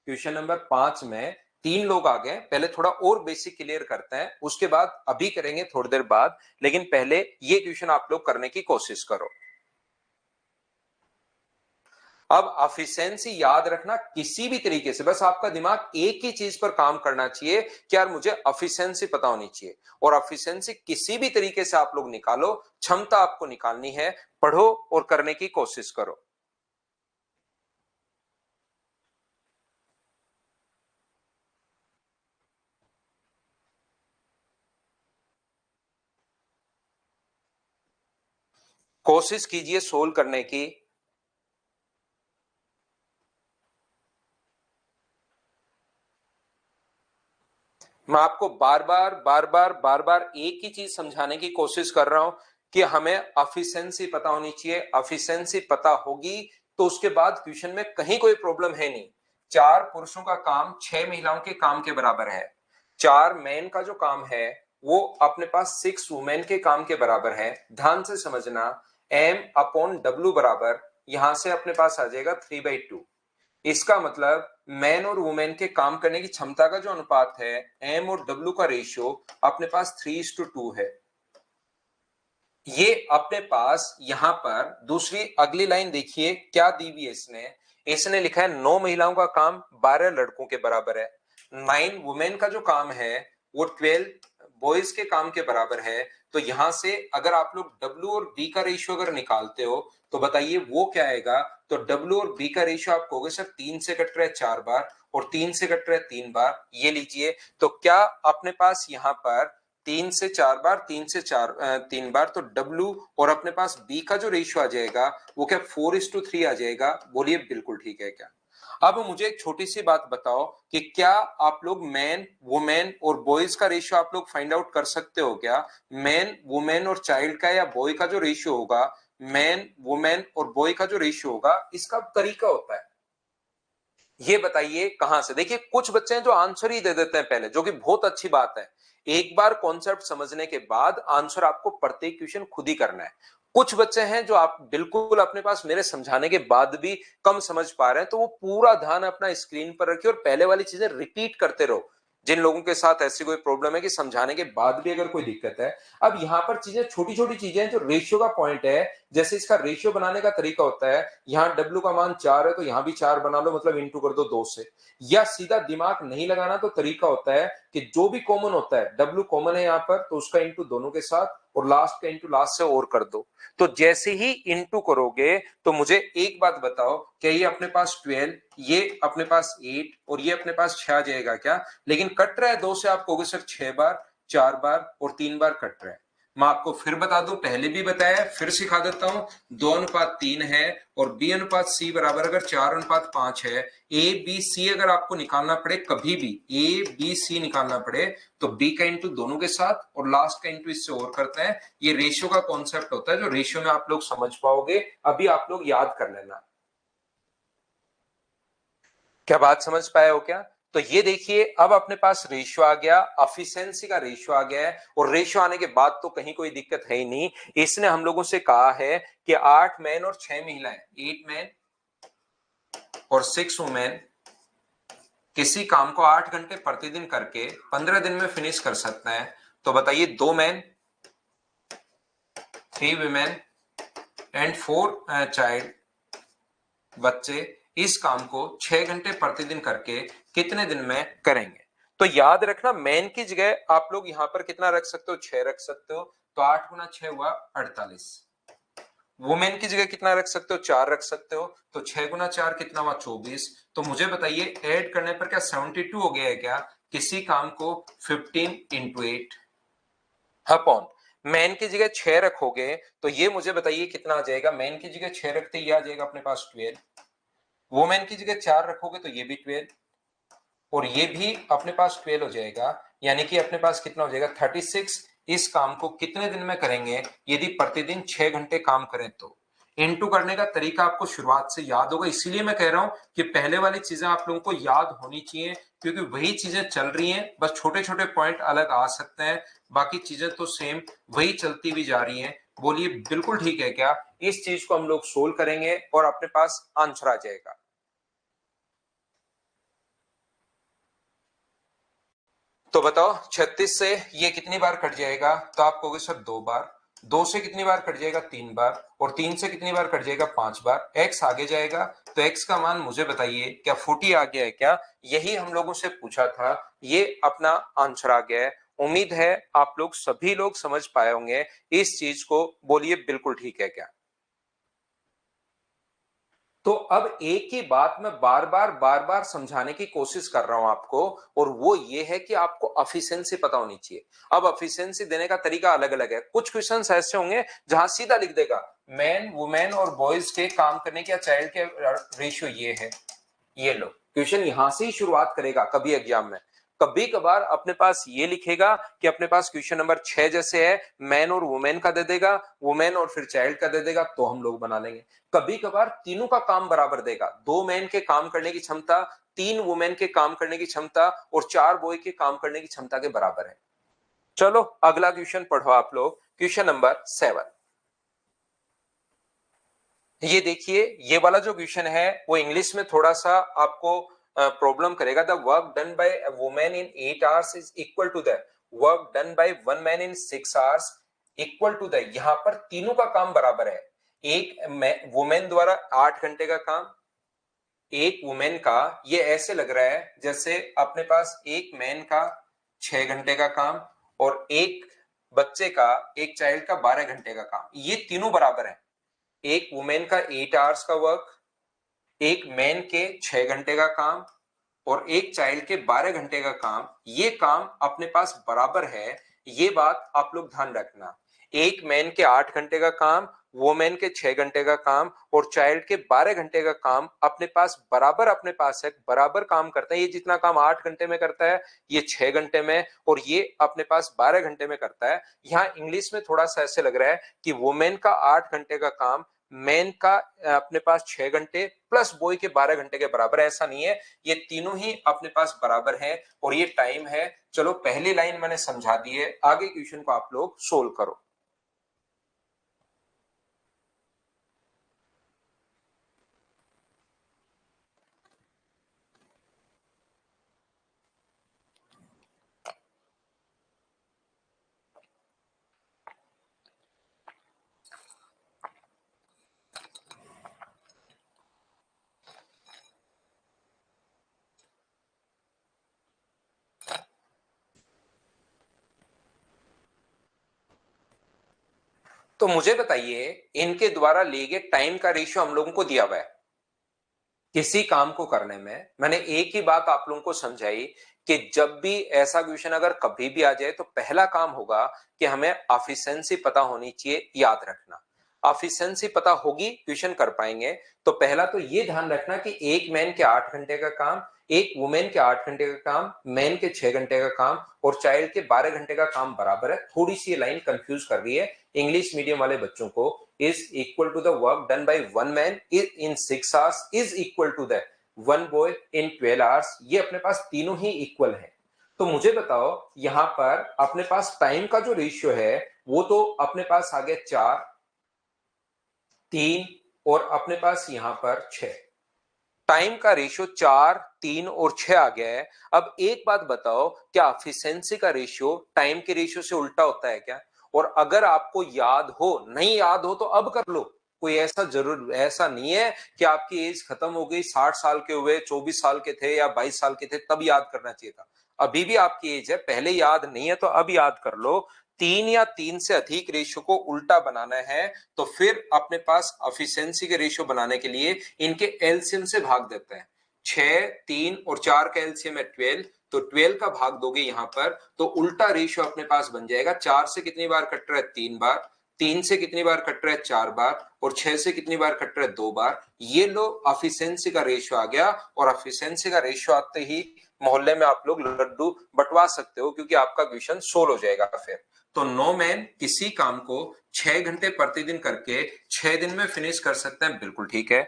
क्वेश्चन नंबर 5 में 3 लोग आ गए। पहले थोड़ा और बेसिक क्लियर करते हैं, उसके बाद अभी करेंगे थोड़ी देर बाद, लेकिन पहले ये क्वेश्चन आप लोग करने की कोशिश करो। अब एफिशिएंसी याद रखना किसी भी तरीके से, बस आपका दिमाग एक ही चीज पर काम करना चाहिए कि यार मुझे एफिशिएंसी पता होनी चाहिए, और एफिशिएंसी किसी भी तरीके से आप लोग निकालो, क्षमता आपको निकालनी है, पढ़ो और करने की कोशिश करो। कोशिश कीजिए सोल्व करने की। मैं आपको बार बार एक ही चीज समझाने की कोशिश कर रहा हूं कि हमें एफिशिएंसी पता होनी चाहिए। एफिशिएंसी पता होगी तो उसके बाद क्वेश्चन में कहीं कोई प्रॉब्लम है नहीं। 4 पुरुषों का काम 6 महिलाओं के काम के बराबर है। 4 मैन का जो काम है वो अपने पास 6 वुमेन के काम के बराबर है। ध्यान से समझना, M/W बराबर यहां से अपने पास आ जाएगा 3/2। इसका मतलब मैन और वुमेन के काम करने की क्षमता का जो अनुपात है, एम और डब्ल्यू का रेशियो अपने पास 3:2 है। ये अपने पास यहां पर दूसरी अगली लाइन देखिए क्या दी हुई है इसने। इसने लिखा है 9 महिलाओं का काम 12 लड़कों के बराबर है। 9 वुमेन का जो काम है वो 12 बॉयज के काम के बराबर है। तो यहां से अगर आप लोग W और B का रेशियो अगर निकालते हो तो बताइए वो क्या आएगा। तो W और B का रेशियो आप कहोगे सर 3 से कट रहा है 4 बार और 3 से कट रहा है 3 बार, ये लीजिए। तो क्या अपने पास यहां पर 3 से 4 बार, 3 से 4 3 बार, तो W और अपने पास B का जो रेशियो आ जाएगा वो क्या 4:3 आ जाएगा। बोलिए बिल्कुल ठीक है क्या। अब मुझे एक छोटी सी बात बताओ कि क्या आप लोग मैन वुमेन और बॉयज का रेशियो आप लोग फाइंड आउट कर सकते हो क्या। मैन वुमेन और चाइल्ड का या बॉय का जो रेशियो होगा, मैन वुमेन और बॉय का जो रेशियो होगा, इसका तरीका होता है, ये बताइए कहां से। देखिए कुछ बच्चे हैं जो आंसर ही दे देते हैं पहले, जो कि बहुत अच्छी बात है। एक बार कॉन्सेप्ट समझने के बाद आंसर आपको प्रत्येक क्वेश्चन खुद ही करना है। कुछ बच्चे हैं जो आप बिल्कुल अपने पास मेरे समझाने के बाद भी कम समझ पा रहे हैं, तो वो पूरा ध्यान अपना स्क्रीन पर रखिए और पहले वाली चीजें रिपीट करते रहो। जिन लोगों के साथ ऐसी कोई प्रॉब्लम है कि समझाने के बाद भी अगर कोई दिक्कत है, अब यहां पर चीजें छोटी छोटी चीजें हैं जो रेशियो का पॉइंट है। जैसे इसका रेशियो बनाने का तरीका होता है, यहां W का मान 4 है तो यहां भी 4 बना लो, मतलब इंटू कर दो 2 से। या सीधा दिमाग नहीं लगाना तो तरीका होता है कि जो भी कॉमन होता है, W कॉमन है यहां पर तो उसका इंटू दोनों के साथ और लास्ट का इंटू लास्ट से और कर दो। तो जैसे ही इंटू करोगे तो मुझे एक बात बताओ, क्या ये अपने पास 12, ये अपने पास 8 और ये अपने पास 6 आ जाएगा क्या। लेकिन कट रहा है 2 से, आप कहोगे सर 6 बार 4 बार और 3 बार कट रहा है। मैं आपको फिर बता दूं, पहले भी बताया फिर सिखा देता हूं, 2:3 है और B/C बराबर अगर 4:5 है। ABC अगर आपको निकालना पड़े, कभी भी ABC निकालना पड़े तो B का इंटू दोनों के साथ और लास्ट का इंटू इससे और करते हैं। ये रेशियो का कॉन्सेप्ट होता है जो रेशियो में आप लोग समझ पाओगे, अभी आप लोग याद कर लेना। क्या बात समझ पाए हो क्या। तो ये देखिए अब अपने पास रेशियो आ गया, एफिशिएंसी का रेशियो आ गया है, और रेशियो आने के बाद तो कहीं कोई दिक्कत है ही नहीं। इसने हम लोगों से कहा है कि 8 मैन और 6 महिलाएं, 8 मैन और 6 वुमेन किसी काम को 8 घंटे प्रतिदिन करके 15 दिन में फिनिश कर सकते हैं। तो बताइए 2 मैन 3 वुमेन एंड 4 चाइल्ड, बच्चे इस काम को 6 घंटे प्रतिदिन करके कितने दिन में करेंगे। तो याद रखना मैन की जगह आप लोग यहां पर कितना रख सकते हो, 6 रख सकते हो। तो 8 गुना 6 हुआ 48। वुमेन की जगह कितना रख सकते हो, 4 रख सकते हो। तो 6 गुना 4 कितना हुआ 24। तो मुझे बताइए ऐड करने पर क्या 72 हो गया है क्या। किसी काम को 15 × 8 अपॉन मैन की जगह 6 रखोगे तो ये मुझे बताइए कितना आ जाएगा। मैन की जगह 6 रखते ही आ जाएगा अपने पास 12। वुमेन की जगह 4 रखोगे तो ये भी 12 और ये भी अपने पास 12 हो जाएगा, यानी कि अपने पास कितना हो जाएगा 36। इस काम को कितने दिन में करेंगे यदि प्रतिदिन 6 घंटे काम करें तो। इनटू करने का तरीका आपको शुरुआत से याद होगा, इसीलिए मैं कह रहा हूं कि पहले वाली चीजें आप लोगों को याद होनी चाहिए, क्योंकि वही चीजें चल रही हैं, बस छोटे छोटे पॉइंट अलग आ सकते हैं, बाकी चीजें तो सेम वही चलती भी जा रही हैं। बोलिए बिल्कुल ठीक है क्या? इस चीज को हम लोग सोल्व करेंगे और अपने पास आंसर आ जाएगा। तो बताओ 36 से ये कितनी बार कट जाएगा? तो आप कहोगे सर 2 बार। 2 से कितनी बार कट जाएगा? 3 बार। और 3 से कितनी बार कट जाएगा? 5 बार। x आगे जाएगा, तो x का मान मुझे बताइए, क्या 40 आ गया है क्या? यही हम लोगों से पूछा था, ये अपना आंसर आ गया है। उम्मीद है आप लोग सभी लोग समझ पाए होंगे इस चीज को। बोलिए बिल्कुल ठीक है क्या? तो अब एक ही बात मैं बार बार समझाने की कोशिश कर रहा हूं आपको, और वो ये है कि आपको एफिशिएंसी पता होनी चाहिए। अब एफिशिएंसी देने का तरीका अलग अलग है। कुछ क्वेश्चंस ऐसे होंगे जहां सीधा लिख देगा मैन वुमेन और बॉयज के काम करने के या चाइल्ड के रेशियो ये है, ये लो क्वेश्चन यहां से ही शुरुआत करेगा कभी एग्जाम में। कभी कभार अपने पास ये लिखेगा कि अपने पास क्वेश्चन नंबर 6 जैसे है, मैन और वुमेन का दे देगा, वुमेन और फिर चाइल्ड का दे देगा, तो हम लोग बना लेंगे। कभी कभार तीनों का काम बराबर देगा, 2 मैन के काम करने की क्षमता 3 वुमेन के काम करने की क्षमता और 4 बॉय के काम करने की क्षमता के बराबर है। चलो अगला क्वेश्चन पढ़ो आप लोग, क्वेश्चन नंबर 7। ये देखिए, ये वाला जो क्वेश्चन है वो इंग्लिश में थोड़ा सा आपको प्रॉब्लम करेगा। The work done by a woman in 8 hours is equal to the work done by one man in 6 hours equal to the. यहां पर तीनों का काम बराबर है। एक वुमेन द्वारा 8 घंटे का काम, एक वुमेन का, ये ऐसे लग रहा है जैसे अपने पास एक मैन का 6 घंटे का काम और एक बच्चे का, एक चाइल्ड का 12 घंटे का काम, ये तीनों बराबर है। एक वुमेन का 8 आवर्स का वर्क, एक मैन के 6 घंटे का काम और एक चाइल्ड के 12 घंटे का काम, ये काम अपने पास बराबर है। ये बात आप लोग ध्यान रखना। एक मैन के 8 घंटे का काम, वुमेन के 6 घंटे का काम और चाइल्ड के 12 घंटे का काम अपने पास बराबर, अपने पास है, बराबर काम करता है। ये जितना काम 8 घंटे में करता है ये 6 घंटे में, और ये अपने पास 12 घंटे में करता है। यहाँ इंग्लिश में थोड़ा सा ऐसे लग रहा है कि वुमेन का 8 घंटे का काम मैन का अपने पास 6 घंटे प्लस बॉय के 12 घंटे के बराबर है। ऐसा नहीं है, ये तीनों ही अपने पास बराबर है और ये टाइम है। चलो पहली लाइन मैंने समझा दी है, आगे क्वेश्चन को आप लोग सोल्व करो। तो मुझे बताइए, इनके द्वारा लिए गए टाइम का रेशियो हम लोगों को दिया हुआ है किसी काम को करने में। मैंने एक ही बात आप लोगों को समझाई कि जब भी ऐसा क्वेश्चन अगर कभी भी आ जाए तो पहला काम होगा कि हमें एफिशिएंसी पता होनी चाहिए। याद रखना, एफिशिएंसी पता होगी क्वेश्चन कर पाएंगे। तो पहला तो ये ध्यान रखना कि एक मैन के 8 घंटे का काम, एक वुमेन के 8 घंटे का काम, मैन के 6 घंटे का काम और चाइल्ड के 12 घंटे का काम बराबर है। थोड़ी सी ये लाइन कंफ्यूज कर रही है इंग्लिश मीडियम वाले बच्चों को। Is equal to the work done by one man in 6 hours is equal to the one boy in 12 hours. ये अपने पास तीनों ही इक्वल है। तो मुझे बताओ यहां पर अपने पास टाइम का जो रेशियो है वो तो अपने पास आ गया 4, 3 और अपने पास यहां पर 6। टाइम का रेशियो 4, 3 और 6 आ गया है। अब एक बात बताओ, क्या एफिशिएंसी का रेशियो टाइम के रेशियो से उल्टा होता है क्या? और अगर आपको याद हो, नहीं याद हो तो अब कर लो। कोई ऐसा जरूर ऐसा नहीं है कि आपकी एज खत्म हो गई, 60 साल के हुए, 24 साल के थे या 22 साल के थे तब याद करना चाहिए था। अभी भी आपकी एज है, पहले याद नहीं है तो अब याद कर लो। 3 या 3 से अधिक रेशियो को उल्टा बनाना है तो फिर अपने पास एफिशिएंसी के रेशियो बनाने के लिए इनके एलसीएम से भाग देते हैं। 6, 3 और 4 का एलसीएम है 12, तो 12 का भाग दोगे यहां पर तो उल्टा रेशियो अपने पास बन जाएगा। 4 से कितनी बार कट रहा है? 3 बार। 3 से कितनी बार कट रहा है? 4 बार। और 6 से कितनी बार कट रहा है? 2 बार। ये लो एफिशिएंसी का रेशियो आ गया, और एफिशिएंसी का रेशियो आते ही मोहल्ले में आप लोग लड्डू बंटवा सकते हो, क्योंकि आपका क्वेश्चन सोल्व हो जाएगा फिर। तो 9 मैन किसी काम को 6 घंटे प्रतिदिन करके 6 दिन में फिनिश कर सकते हैं, बिल्कुल ठीक है।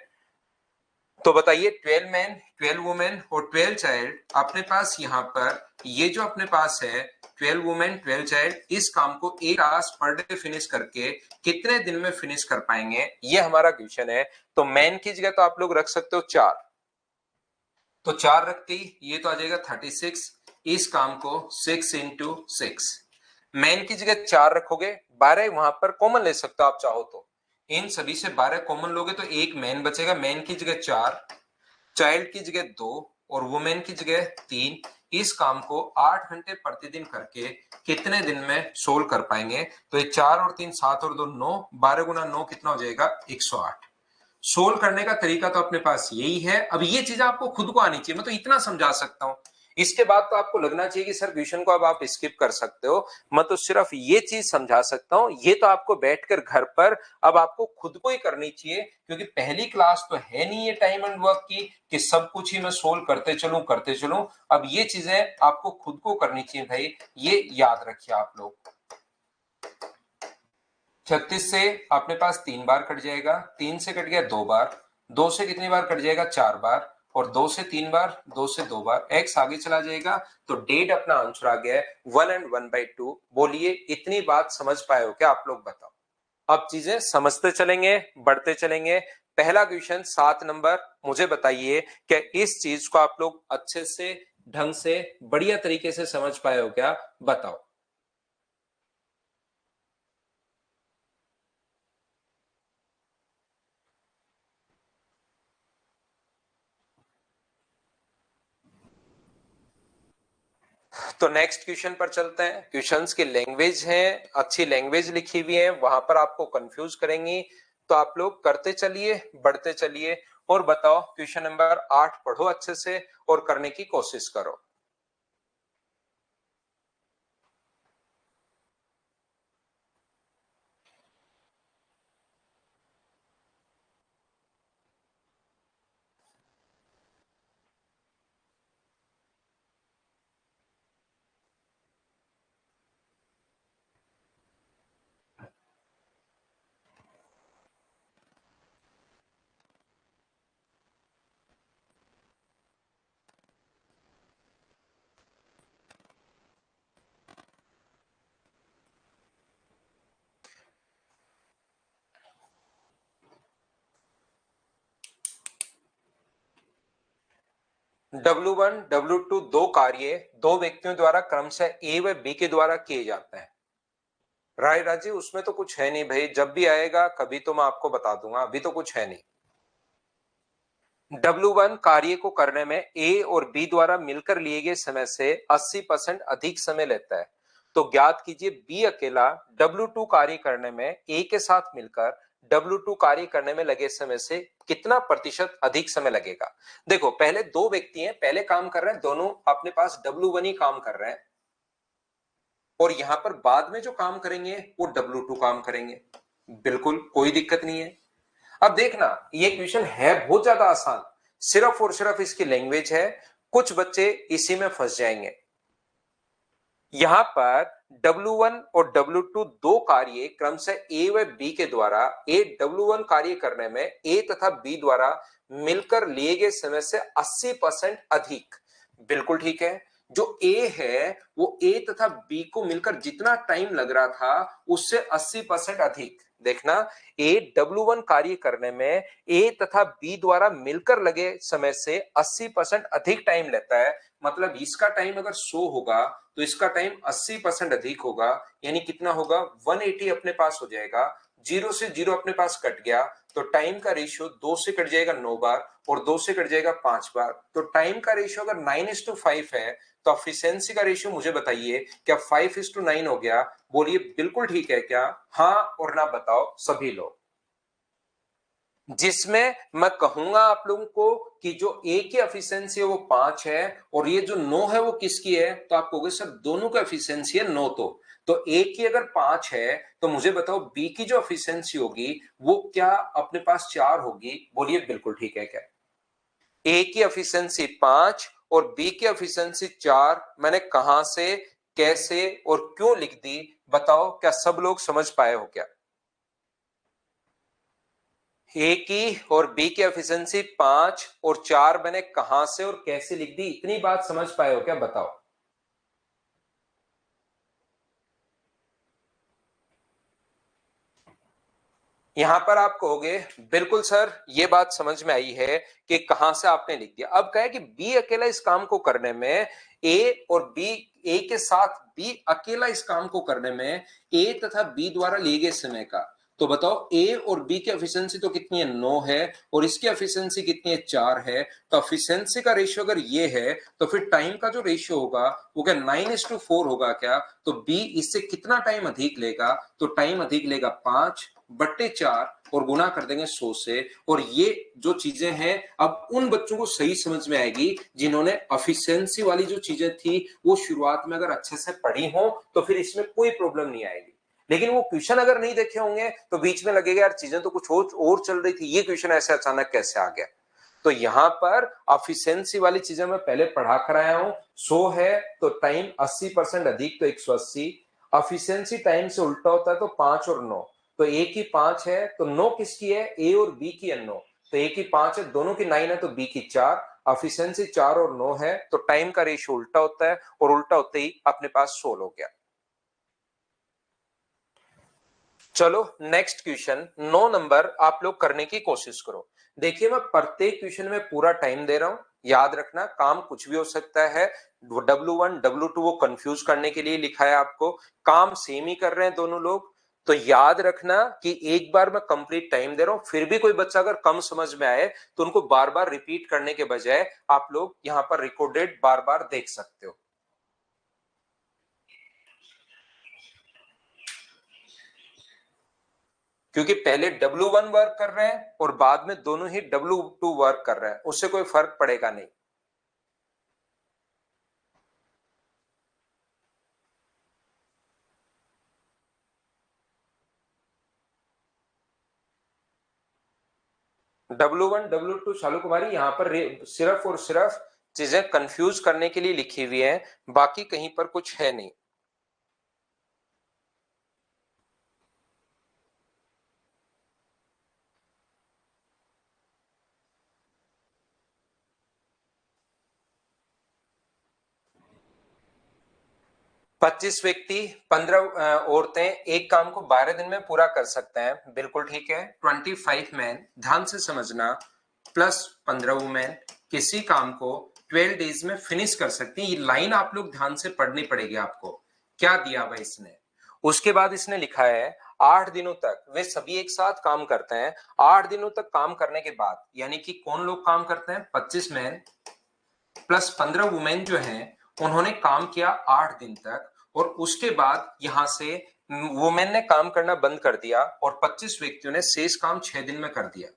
तो बताइए 12 मैन, 12 वुमेन और 12 चाइल्ड, अपने पास यहाँ पर ये जो अपने पास है 12 वुमेन 12 चाइल्ड, इस काम को 8 आवर्स पर डे फिनिश करके कितने दिन में फिनिश कर पाएंगे, ये हमारा क्वेश्चन है। तो मैन की जगह तो आप लोग रख सकते हो 4, तो 4 रखती ये तो आ जाएगा 36। इस काम को 6 इंटू 6, मैन की जगह 4 रखोगे, 12 वहां पर कॉमन ले सकते हो आप चाहो तो, इन सभी से 12 कॉमन लोगे तो एक मैन बचेगा, मैन की जगह 4, चाइल्ड की जगह 2 और वुमेन की जगह 3। इस काम को 8 घंटे प्रतिदिन करके कितने दिन में सोल्व कर पाएंगे, तो ये 4 और 3 7 और 2 9, 12 गुना 9 कितना हो जाएगा 108। सोल्व करने का तरीका तो अपने पास यही है। अब ये चीज आपको खुद को आनी चाहिए, मैं तो इतना समझा सकता हूं, इसके बाद तो आपको लगना चाहिए कि सर क्वेश्चन को अब आप स्किप कर सकते हो। मैं तो सिर्फ ये चीज समझा सकता हूं, ये तो आपको बैठकर घर पर अब आपको खुद को ही करनी चाहिए, क्योंकि पहली क्लास तो है नहीं ये टाइम एंड वर्क की कि सब कुछ ही मैं सोल्व करते चलूं। अब ये चीजें आपको खुद को करनी चाहिए भाई, ये याद रखिए आप लोग। 36 से अपने पास 3 बार कट जाएगा, 3 से कट गया 2 बार, 2 से कितनी बार कट जाएगा 4 बार, और 2 से 3 बार, 2 से 2 बार, x आगे चला जाएगा, तो डेट अपना आंसर आ गया है 1 and 1/2। बोलिए इतनी बात समझ पाए हो क्या आप लोग, बताओ। अब चीजें समझते चलेंगे, बढ़ते चलेंगे। पहला क्वेश्चन 7 नंबर, मुझे बताइए क्या इस चीज को आप लोग अच्छे से ढंग से बढ़िया तरीके से समझ पाए हो क्या, बताओ। तो नेक्स्ट क्वेश्चन पर चलते हैं। क्वेश्चंस की लैंग्वेज है, अच्छी लैंग्वेज लिखी हुई है, वहां पर आपको कंफ्यूज करेंगी, तो आप लोग करते चलिए, बढ़ते चलिए और बताओ। क्वेश्चन नंबर 8 पढ़ो अच्छे से और करने की कोशिश करो। W1 W2 दो कार्य दो व्यक्तियों द्वारा क्रमशः ए व बी के द्वारा किए जाते हैं। राय राजी, उसमें तो कुछ है नहीं भाई, जब भी आएगा कभी तो मैं आपको बता दूंगा, अभी तो कुछ है नहीं। W1 कार्य को करने में ए और बी द्वारा मिलकर लिए गए समय से 80% अधिक समय लेता है। तो ज्ञात कीजिए बी अकेला W2 कार्य करने में ए के साथ मिलकर W2 कार्य करने में लगे समय से कितना प्रतिशत अधिक समय लगेगा। देखो पहले दो व्यक्ति हैं, पहले काम कर रहे हैं, दोनों अपने पास W1 ही काम कर रहे हैं, और यहां पर बाद में जो काम करेंगे वो W2 काम करेंगे, बिल्कुल कोई दिक्कत नहीं है। अब देखना ये क्वेश्चन है बहुत ज्यादा आसान, सिर्फ और सिर्फ इसकी लैंग्वेज है, कुछ बच्चे इसी में फंस जाएंगे। यहां पर W1 और W2 दो कार्य क्रमशः A व B के द्वारा A W1 कार्य करने में A तथा B द्वारा मिलकर लिए गए समय से 80% अधिक, बिल्कुल ठीक है। जो A है वो A तथा B को मिलकर जितना टाइम लग रहा था उससे 80% अधिक। देखना A W1 कार्य करने में A तथा B द्वारा मिलकर लगे समय से 80% अधिक टाइम लेता है, मतलब इसका टाइम अगर 100 होगा तो इसका टाइम 80% अधिक होगा, यानी कितना होगा 180 अपने पास हो जाएगा। 0 से 0 अपने पास कट गया तो टाइम का रेशियो 2 से कट जाएगा 9 बार और 2 से कट जाएगा 5 बार। तो टाइम का रेशियो अगर 9:5 है तो एफिशिएंसी का रेशियो मुझे बताइए क्या 5:9 हो गया। बोलिए बिल्कुल ठीक है क्या, हाँ और ना बताओ सभी लोग। जिसमें मैं कहूंगा आप लोगों को कि जो ए की एफिशिएंसी है वो 5 है और ये जो 9 है वो किसकी है, तो आप कहोगे सर दोनों का एफिशिएंसी है 9, तो ए की अगर 5 है तो मुझे बताओ बी की जो एफिशिएंसी होगी वो क्या अपने पास 4 होगी। बोलिए बिल्कुल ठीक है क्या, ए की एफिशिएंसी 5 और बी की एफिशिएंसी 4 मैंने कहां से, कैसे और क्यों लिख दी, बताओ क्या सब लोग समझ पाए हो क्या? ए की और बी की एफिशिएंसी 5 और 4 मैंने कहां से और कैसे लिख दी, इतनी बात समझ पाए हो क्या, बताओ? यहां पर आप कहोगे बिल्कुल सर ये बात समझ में आई है कि कहां से आपने लिख दिया। अब कहे कि बी अकेला इस काम को करने में, ए और बी, ए के साथ बी अकेला इस काम को करने में ए तथा बी द्वारा लिए गए समय का, तो बताओ ए और बी की एफिशिएंसी तो कितनी है, 9 है, और इसकी एफिशिएंसी कितनी है, 4 है। तो एफिशिएंसी का रेशियो अगर ये है तो फिर टाइम का जो रेशियो होगा वो क्या 9:4 होगा क्या? तो बी इससे कितना टाइम अधिक लेगा, तो टाइम अधिक लेगा 5/4 और गुना कर देंगे 100 से। और ये जो चीजें हैं अब उन बच्चों को सही समझ में आएगी जिन्होंने एफिशिएंसी वाली जो चीजें थी वो शुरुआत में अगर अच्छे से पढ़ी हो तो फिर इसमें कोई प्रॉब्लम नहीं आएगी। लेकिन वो क्वेश्चन अगर नहीं देखे होंगे तो बीच में लगेगा यार चीजें तो कुछ और चल रही थी, ये क्वेश्चन ऐसे अचानक कैसे आ गया। तो यहां पर एफिशिएंसी वाली चीजें मैं पहले पढ़ा कर आया हूं। 100 है तो टाइम 80% अधिक तो 180, एफिशिएंसी टाइम से उल्टा होता है तो 5 और 9, तो ए की 5 है तो 9 किसकी है, ए और बी की है 9, तो ए की 5 है, दोनों की 9 है तो बी की 4, एफिशिएंसी 4 और 9 है तो टाइम का रेशियो उल्टा होता है और उल्टा होते ही अपने पास 16 हो गया। चलो नेक्स्ट क्वेश्चन 9 नंबर आप लोग करने की कोशिश करो। देखिए मैं प्रत्येक क्वेश्चन में पूरा टाइम दे रहा हूं, याद रखना काम कुछ भी हो सकता है। W1 W2 वो कंफ्यूज करने के लिए लिखा है आपको, काम सेम ही कर रहे हैं दोनों लोग। तो याद रखना कि एक बार मैं कंप्लीट टाइम दे रहा हूं, फिर भी कोई बच्चा अगर कम समझ में आए तो उनको बार बार रिपीट करने के बजाय आप लोग यहां पर रिकॉर्डेड बार बार देख सकते हो। क्योंकि पहले W1 वर्क कर रहे हैं और बाद में दोनों ही W2 वर्क कर रहे हैं, उससे कोई फर्क पड़ेगा नहीं। W1 W2 शालू कुमारी यहां पर सिर्फ और सिर्फ चीजें कंफ्यूज करने के लिए लिखी हुई है, बाकी कहीं पर कुछ है नहीं। पच्चीस व्यक्ति 15 औरतें एक काम को 12 दिन में पूरा कर सकते हैं, बिल्कुल ठीक है। 25 मैन, ध्यान से समझना, प्लस 15 वुमेन किसी काम को 12 डेज में फिनिश कर सकती है। ये लाइन आप लोग ध्यान से पढ़नी पड़ेगी आपको, क्या दिया हुआ इसने। उसके बाद इसने लिखा है 8 दिनों तक वे सभी एक साथ काम करते हैं। 8 दिनों तक काम करने के बाद, यानी कि कौन लोग काम करते हैं, 25 मैन प्लस 15 वुमेन जो हैं उन्होंने काम किया 8 दिन तक, और उसके बाद यहां से वुमेन ने काम करना बंद कर दिया और 25 व्यक्तियों ने शेष काम 6 दिन में कर दिया।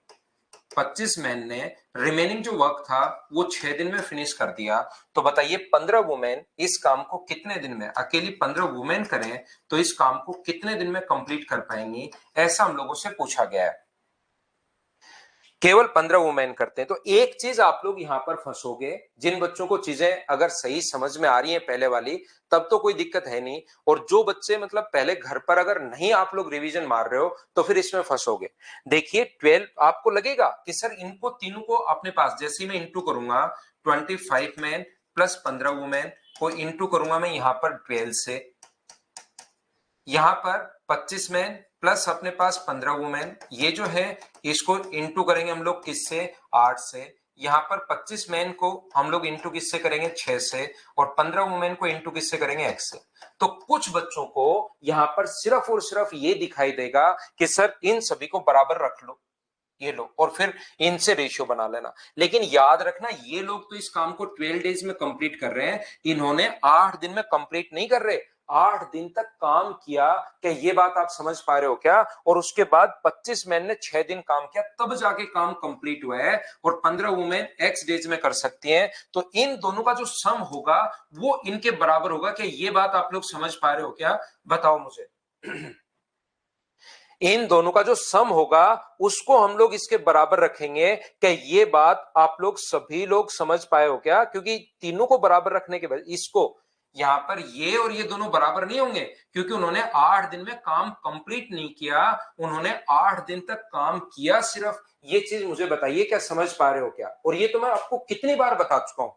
25 मैन ने रिमेनिंग जो वर्क था वो 6 दिन में फिनिश कर दिया। तो बताइए 15 वुमेन इस काम को कितने दिन में, अकेली 15 वुमेन करें तो इस काम को कितने दिन में कंप्लीट कर पाएंगी, ऐसा हम लोगों से पूछा गया है। केवल 15 वुमेन करते हैं। तो एक चीज आप लोग यहां पर फंसोगे, जिन बच्चों को चीजें अगर सही समझ में आ रही हैं पहले वाली, तब तो कोई दिक्कत है नहीं, और जो बच्चे मतलब पहले घर पर अगर नहीं आप लोग रिवीजन मार रहे हो तो फिर इसमें फंसोगे। देखिए 12 आपको लगेगा कि सर इनको तीनों को अपने पास, जैसे ही मैं इंटू करूंगा 25 मैन प्लस 15 वुमेन को इंटू करूंगा मैं यहां पर 12 से, यहां पर 25 मैन प्लस अपने पास 15 वुमेन, ये जो है इसको इंटू करेंगे हम लोग किससे, 8 से। यहां पर 25 मैन को हम लोग इंटू किससे करेंगे, 6 से, और 15 वुमेन को इंटू किससे करेंगे, x से। तो कुछ बच्चों को यहां पर सिर्फ और सिर्फ ये दिखाई देगा कि सर इन सभी को बराबर रख लो, ये लो, और फिर इनसे रेशियो बना लेना। लेकिन याद रखना ये लोग तो इस काम को 12 डेज में कंप्लीट कर रहे हैं, इन्होंने 8 दिन में कंप्लीट नहीं कर रहे, 8 दिन तक काम किया। क्या ये बात आप समझ पा रहे हो क्या? और उसके बाद 25 मैन ने 6 दिन काम किया, तब जाके काम कंप्लीट हुआ है, और 15 वुमेन एक्स डेज में कर सकती हैं। तो इन दोनों का जो सम होगा वो इनके बराबर होगा। क्या ये बात आप लोग समझ पा रहे हो क्या, बताओ मुझे। इन दोनों का जो सम होगा उसको हम लोग इसके बराबर रखेंगे। क्या ये बात आप लोग सभी लोग समझ पाए हो क्या? क्योंकि तीनों को बराबर रखने के बाद इसको यहां पर ये और ये दोनों बराबर नहीं होंगे, क्योंकि उन्होंने 8 दिन में काम कंप्लीट नहीं किया, उन्होंने 8 दिन तक काम किया सिर्फ। ये चीज मुझे बताइए, क्या समझ पा रहे हो क्या? और ये तो मैं आपको कितनी बार बता चुका हूं,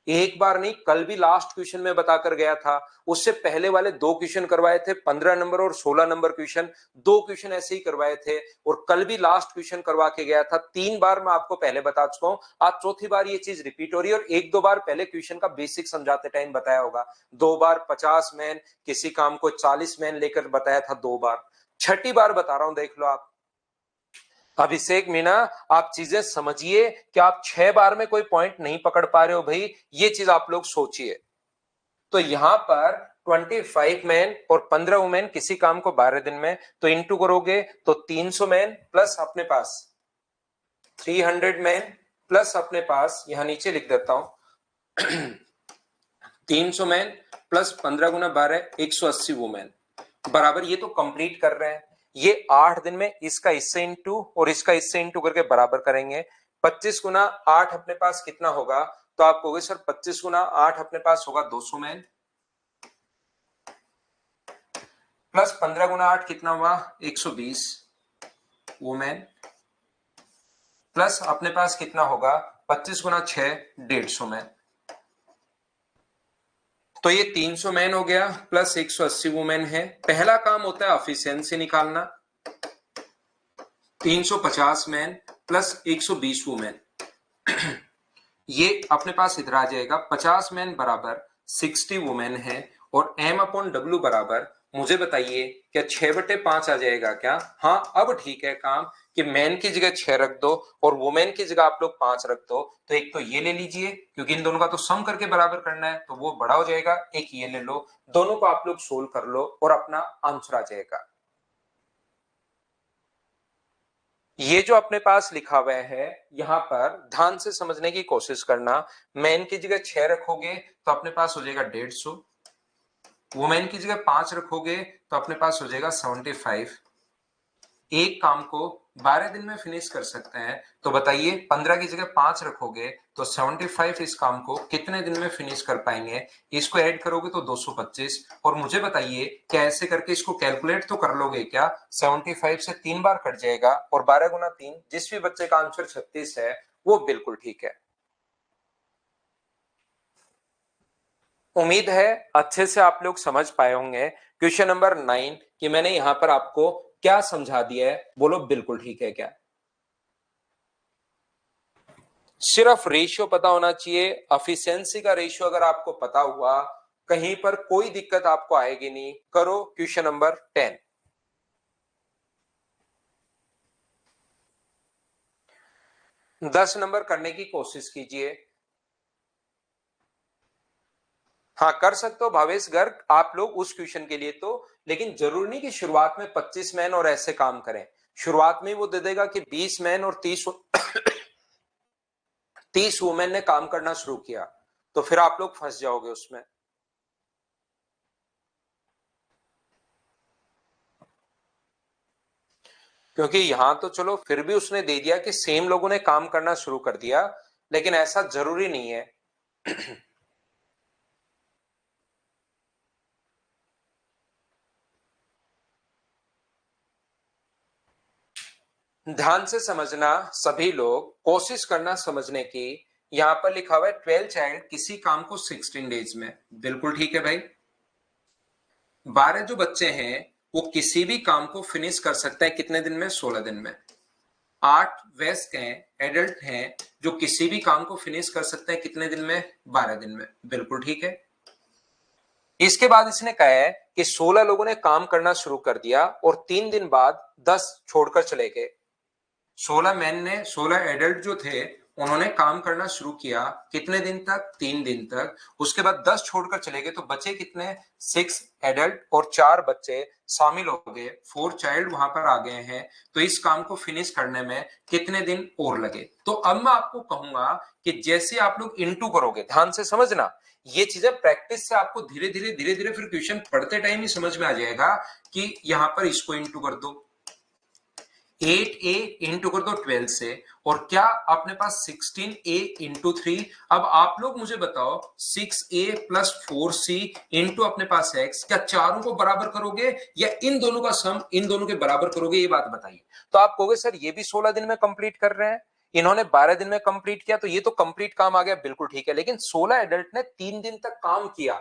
एक बार नहीं, कल भी लास्ट क्वेश्चन में बताकर गया था। उससे पहले वाले 2 क्वेश्चन करवाए थे, 15 नंबर और 16 नंबर क्वेश्चन, 2 क्वेश्चन ऐसे ही करवाए थे। और कल भी लास्ट क्वेश्चन करवा के गया था। 3 बार मैं आपको पहले बता चुका हूं, आज चौथी बार ये चीज रिपीट हो रही है। और 1-2 बार पहले क्वेश्चन का बेसिक समझाते टाइम बताया होगा। 2 बार 50 मैन, किसी काम को 40 मैन लेकर बताया था 2 बार। छठी बार बता रहा हूं, देख लो आप। अभिषेक मीना, आप चीजें समझिए कि आप 6 बार में कोई पॉइंट नहीं पकड़ पा रहे हो भाई, ये चीज आप लोग सोचिए। तो यहां पर 25 मैन और 15 वुमेन किसी काम को 12 दिन में, तो इंटू करोगे तो 300 मैन प्लस अपने पास 300 मैन प्लस अपने पास, यहां नीचे लिख देता हूं 300 मैन प्लस 15 गुना 12 180 वुमेन बराबर। ये तो कंप्लीट कर रहे हैं। ये 8 दिन में इसका इससे इंटू और इसका इससे इंटू करके बराबर करेंगे। 25 गुना 8 अपने पास कितना होगा? तो आप कहोगे सर 25 गुना 8 अपने पास होगा 200 मैन, प्लस 15 गुना 8 कितना हुआ 120 वुमेन, प्लस अपने पास कितना होगा 25 गुना 6 150 मैन। तो ये 300 मैन हो गया प्लस 180 वुमेन है। पहला काम होता है एफिशिएंसी निकालना। 350 मैन प्लस 120 वुमेन, ये अपने पास इधर आ जाएगा। 50 मैन बराबर 60 वुमेन है और m अपॉन w बराबर, मुझे बताइए क्या 6/5 आ जाएगा क्या? हाँ, अब ठीक है काम कि मैन की जगह 6 रख दो और वुमेन की जगह आप लोग 5 रख दो। तो एक तो ये ले लीजिए, क्योंकि इन दोनों का तो सम करके बराबर करना है, तो वो बड़ा हो जाएगा। एक ये ले लो, दोनों को आप लोग सोल्व कर लो और अपना आंसर आ जाएगा। ये जो अपने पास लिखा हुआ है, यहां पर ध्यान से समझने की कोशिश करना। मैन की जगह 6 रखोगे तो अपने पास हो जाएगा 150, वुमेन की जगह 5 रखोगे तो अपने पास हो जाएगा 75। एक काम को 12 दिन में फिनिश कर सकते हैं, तो बताइए 15 की जगह 5 रखोगे तो 75 इस काम को कितने दिन में फिनिश कर पाएंगे? इसको ऐड करोगे तो 225। और मुझे बताइए क्या ऐसे करके इसको कैलकुलेट तो कर लोगे क्या? 75 से 3 बार कट जाएगा और 12 गुना 3, जिस भी बच्चे का आंसर 36 है वो बिल्कुल ठीक है। उम्मीद है अच्छे से आप लोग समझ पाए होंगे क्वेश्चन नंबर 9 कि मैंने यहां पर आपको क्या समझा दिया है। बोलो बिल्कुल ठीक है क्या? सिर्फ रेशियो पता होना चाहिए। एफिशिएंसी का रेशियो अगर आपको पता हुआ, कहीं पर कोई दिक्कत आपको आएगी नहीं। करो क्वेश्चन नंबर 10। दस नंबर करने की कोशिश कीजिए। हाँ, कर सकते हो भावेश गर्ग आप लोग उस क्वेश्चन के लिए तो, लेकिन जरूरी नहीं कि शुरुआत में 25 मैन और ऐसे काम करें। शुरुआत में वो दे देगा कि 20 मैन और 30 वुमेन ने काम करना शुरू किया, तो फिर आप लोग फंस जाओगे उसमें। क्योंकि यहां तो चलो फिर भी उसने दे दिया कि सेम लोगों ने काम करना शुरू कर दिया, लेकिन ऐसा जरूरी नहीं है। ध्यान से समझना सभी लोग, कोशिश करना समझने की। यहां पर लिखा हुआ है 12 चाइल्ड किसी काम को 16 डेज में, बिल्कुल ठीक है भाई। 12 जो बच्चे हैं वो किसी भी काम को फिनिश कर सकते हैं कितने दिन में? 16 दिन में। 8 वयस्क हैं, एडल्ट हैं, जो किसी भी काम को फिनिश कर सकते हैं कितने दिन में? 12 दिन में, बिल्कुल ठीक है। इसके बाद इसने कहा है कि 16 लोगों ने काम करना शुरू कर दिया और 3 दिन बाद 10 छोड़कर चले गए। 16 मैन ने, 16 एडल्ट जो थे उन्होंने काम करना शुरू किया कितने दिन तक? 3 दिन तक। उसके बाद 10 छोड़कर चले गए, तो बचे कितने? 6 एडल्ट और 4 बच्चे शामिल हो गए, 4 चाइल्ड वहां पर आ गए हैं। तो इस काम को फिनिश करने में कितने दिन और लगे? तो अब मैं आपको कहूंगा कि जैसे आप लोग इंटू करोगे, ध्यान से समझना, ये चीजें प्रैक्टिस से आपको धीरे धीरे फिर क्वेश्चन पढ़ते टाइम ही समझ में आ जाएगा कि यहां पर इसको इंटू कर दो, 8a इंटू कर दो 12 से, और क्या अपने पास 16a इंटू 3। अब आप लोग मुझे बताओ 6a प्लस 4c इंटू अपने पास x, क्या चारों को बराबर करोगे या इन दोनों का सम इन दोनों के बराबर करोगे, ये बात बताइए। तो आप कहोगे सर ये भी 16 दिन में कंप्लीट कर रहे हैं, इन्होंने 12 दिन में कंप्लीट किया, तो ये तो कंप्लीट काम आ गया, बिल्कुल ठीक है। लेकिन 16 एडल्ट ने 3 दिन तक काम किया,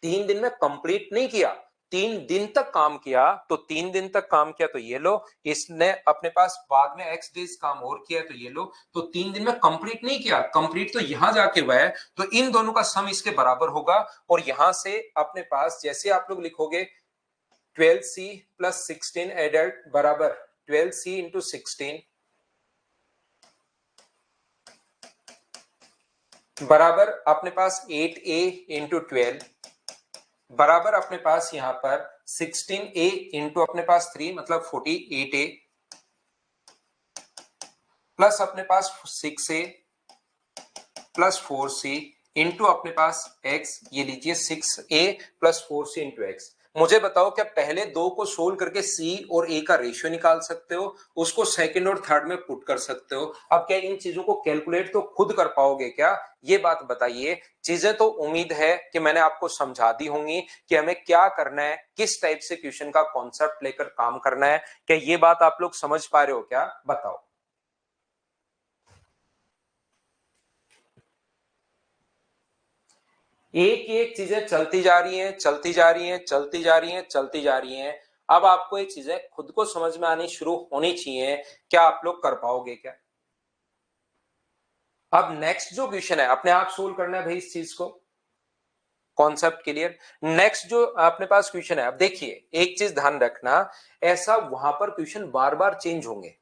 3 दिन में कंप्लीट नहीं किया, 3 दिन तक काम किया। तो 3 दिन तक काम किया तो ये लो, इसने अपने पास बाद में एक्स डेज काम और किया तो ये लो। तो 3 दिन में कंप्लीट नहीं किया, कंप्लीट तो यहां जाके हुआ है, तो इन दोनों का सम इसके बराबर होगा। और यहां से अपने पास जैसे आप लोग लिखोगे 12c प्लस 16 एडल्ट बराबर 12c इंटू 16 बराबर अपने पास 8a इंटू 12 बराबर अपने पास यहां पर 16a इंटू अपने पास 3 मतलब 48a प्लस अपने पास 6a प्लस 4c इंटू अपने पास x, ये लीजिए 6a plus 4c into x. मुझे बताओ क्या पहले दो को सोल्व करके c और a का रेशियो निकाल सकते हो, उसको सेकंड और थर्ड में पुट कर सकते हो। अब क्या इन चीजों को कैलकुलेट तो खुद कर पाओगे क्या, ये बात बताइए। चीजें तो उम्मीद है कि मैंने आपको समझा दी होंगी कि हमें क्या करना है, किस टाइप से क्वेश्चन का कॉन्सेप्ट लेकर काम करना है। क्या ये बात आप लोग समझ पा रहे हो क्या, बताओ। एक एक चीजें चलती जा रही हैं, चलती जा रही हैं, चलती जा रही हैं, चलती जा रही हैं। अब आपको ये चीजें खुद को समझ में आनी शुरू होनी चाहिए। क्या आप लोग कर पाओगे क्या? अब नेक्स्ट जो क्वेश्चन है अपने आप सोल्व करना है भाई इस चीज को, कॉन्सेप्ट क्लियर। नेक्स्ट जो अपने पास क्वेश्चन है, अब देखिए एक चीज ध्यान रखना, ऐसा वहां पर क्वेश्चन बार बार चेंज होंगे।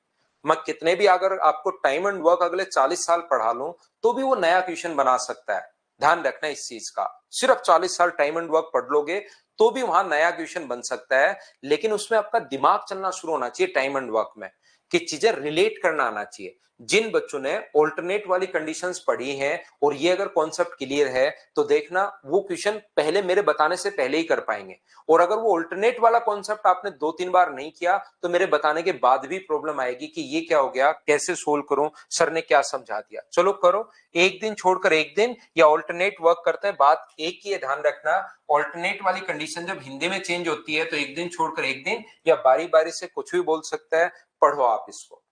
मैं कितने भी अगर आपको टाइम एंड वर्क अगले 40 साल पढ़ा लूं तो भी वो नया क्वेश्चन बना सकता है। ध्यान रखना इस चीज का, सिर्फ 40 साल टाइम एंड वर्क पढ़ लोगे तो भी वहां नया क्वेश्चन बन सकता है। लेकिन उसमें आपका दिमाग चलना शुरू होना चाहिए टाइम एंड वर्क में, कि चीजें रिलेट करना आना चाहिए। जिन बच्चों ने ऑल्टरनेट वाली कंडीशंस पढ़ी हैं और ये अगर कॉन्सेप्ट क्लियर है तो देखना वो क्वेश्चन पहले मेरे बताने से पहले ही कर पाएंगे। और अगर वो ऑल्टरनेट वाला कॉन्सेप्ट आपने 2-3 बार नहीं किया तो मेरे बताने के बाद भी प्रॉब्लम आएगी कि ये क्या हो गया, कैसे सोल्व करूं, सर ने क्या समझा दिया। चलो करो, एक दिन छोड़कर एक दिन या ऑल्टरनेट वर्क करते हैं। बात एक ही है, ध्यान रखना, ऑल्टरनेट वाली कंडीशन जब हिंदी में चेंज होती है तो एक दिन छोड़कर एक दिन या बारी बारी से कुछ भी बोल सकता है। पढ़ो आप इसको।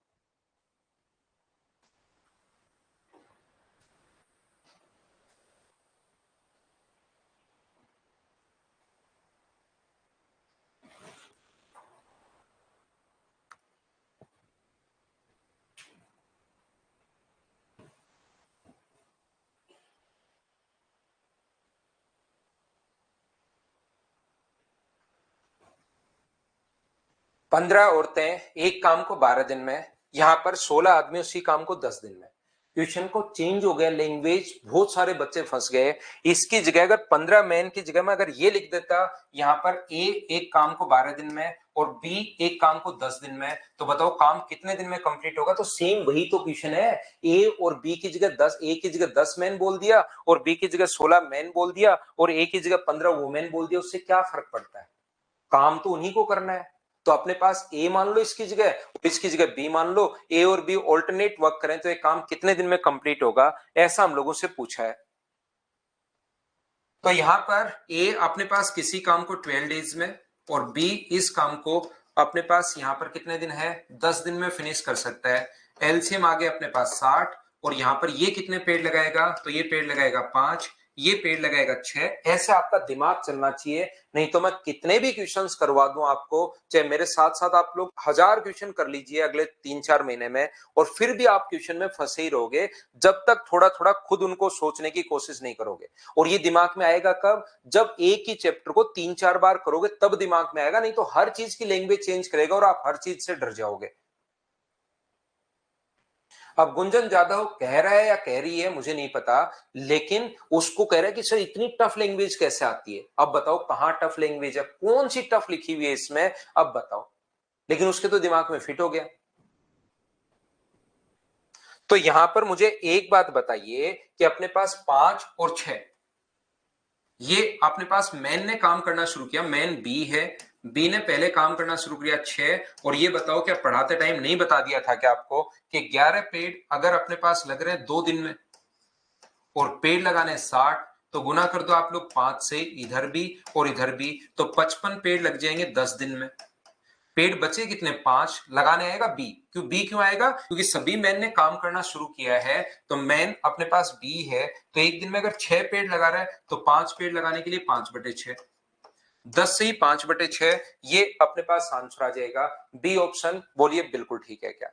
पंद्रह औरतें एक काम को 12 दिन में, यहां पर 16 आदमी उसी काम को 10 दिन में। क्वेश्चन को चेंज हो गया, लैंग्वेज, बहुत सारे बच्चे फंस गए। इसकी जगह अगर 15 मैन की जगह में अगर ये लिख देता, यहां पर ए एक काम को 12 दिन में और बी एक काम को 10 दिन में, तो बताओ काम कितने दिन में कंप्लीट होगा। तो सेम वही तो क्वेश्चन है, ए और बी की जगह 10, ए की जगह 10 मैन बोल दिया और बी की जगह 16 मैन बोल दिया और ए की जगह 15 वुमेन बोल दिया, उससे क्या फर्क पड़ता है, काम तो उन्हीं को करना है। तो अपने पास ए मान लो इसकी जगह, इसकी जगह बी मान लो, ए और बी ऑल्टरनेट वर्क करें तो ये काम कितने दिन में कंप्लीट होगा, ऐसा हम लोगों से पूछा है। तो यहां पर ए अपने पास किसी काम को 12 डेज में और बी इस काम को अपने पास यहां पर कितने दिन है, 10 दिन में फिनिश कर सकता है। एलसीएम आ गया अपने पास 60, और यहां पर ये कितने पेड़ लगाएगा, तो ये पेड़ लगाएगा 5, ये पेड़ लगाएगा 6। ऐसे आपका दिमाग चलना चाहिए, नहीं तो मैं कितने भी क्वेश्चंस करवा दूं आपको, चाहे मेरे साथ साथ आप लोग 1000 क्वेश्चन कर लीजिए अगले 3-4 महीने में, और फिर भी आप क्वेश्चन में फंसे ही रहोगे जब तक थोड़ा थोड़ा खुद उनको सोचने की कोशिश नहीं करोगे। और ये दिमाग में आएगा कब, जब एक ही चैप्टर को 3-4 बार करोगे तब दिमाग में आएगा, नहीं तो हर चीज की लैंग्वेज चेंज करेगा और आप हर चीज से डर जाओगे। अब गुंजन जाधव कह रहा है या कह रही है मुझे नहीं पता, लेकिन उसको कह रहा है कि सर इतनी टफ लैंग्वेज कैसे आती है। अब बताओ कहां टफ लैंग्वेज है, कौन सी टफ लिखी हुई है इसमें, अब बताओ। लेकिन उसके तो दिमाग में फिट हो गया। तो यहां पर मुझे एक बात बताइए कि अपने पास 5 और 6, ये अपने पास मैन ने काम करना शुरू किया, मैन बी है, बी ने पहले काम करना शुरू किया 6, और ये बताओ क्या पढ़ाते टाइम नहीं बता दिया था क्या आपको कि 11 पेड़ अगर अपने पास लग रहे हैं 2 दिन में और पेड़ लगाने 60, तो गुना कर दो आप लोग 5 से, इधर भी और इधर भी, तो 55 पेड़ लग जाएंगे 10 दिन में। पेड़ बचे कितने? 5। लगाने आएगा बी। क्यों आएगा? क्योंकि सभी मैन ने काम करना शुरू किया है, तो मैन अपने पास बी है, तो एक दिन में अगर 6 पेड़ लगा रहा है तो 5 पेड़ लगाने के लिए 5/6, 10 से ही 5/6, ये अपने पास आंसर आ जाएगा। बी ऑप्शन बोलिए बिल्कुल ठीक है क्या?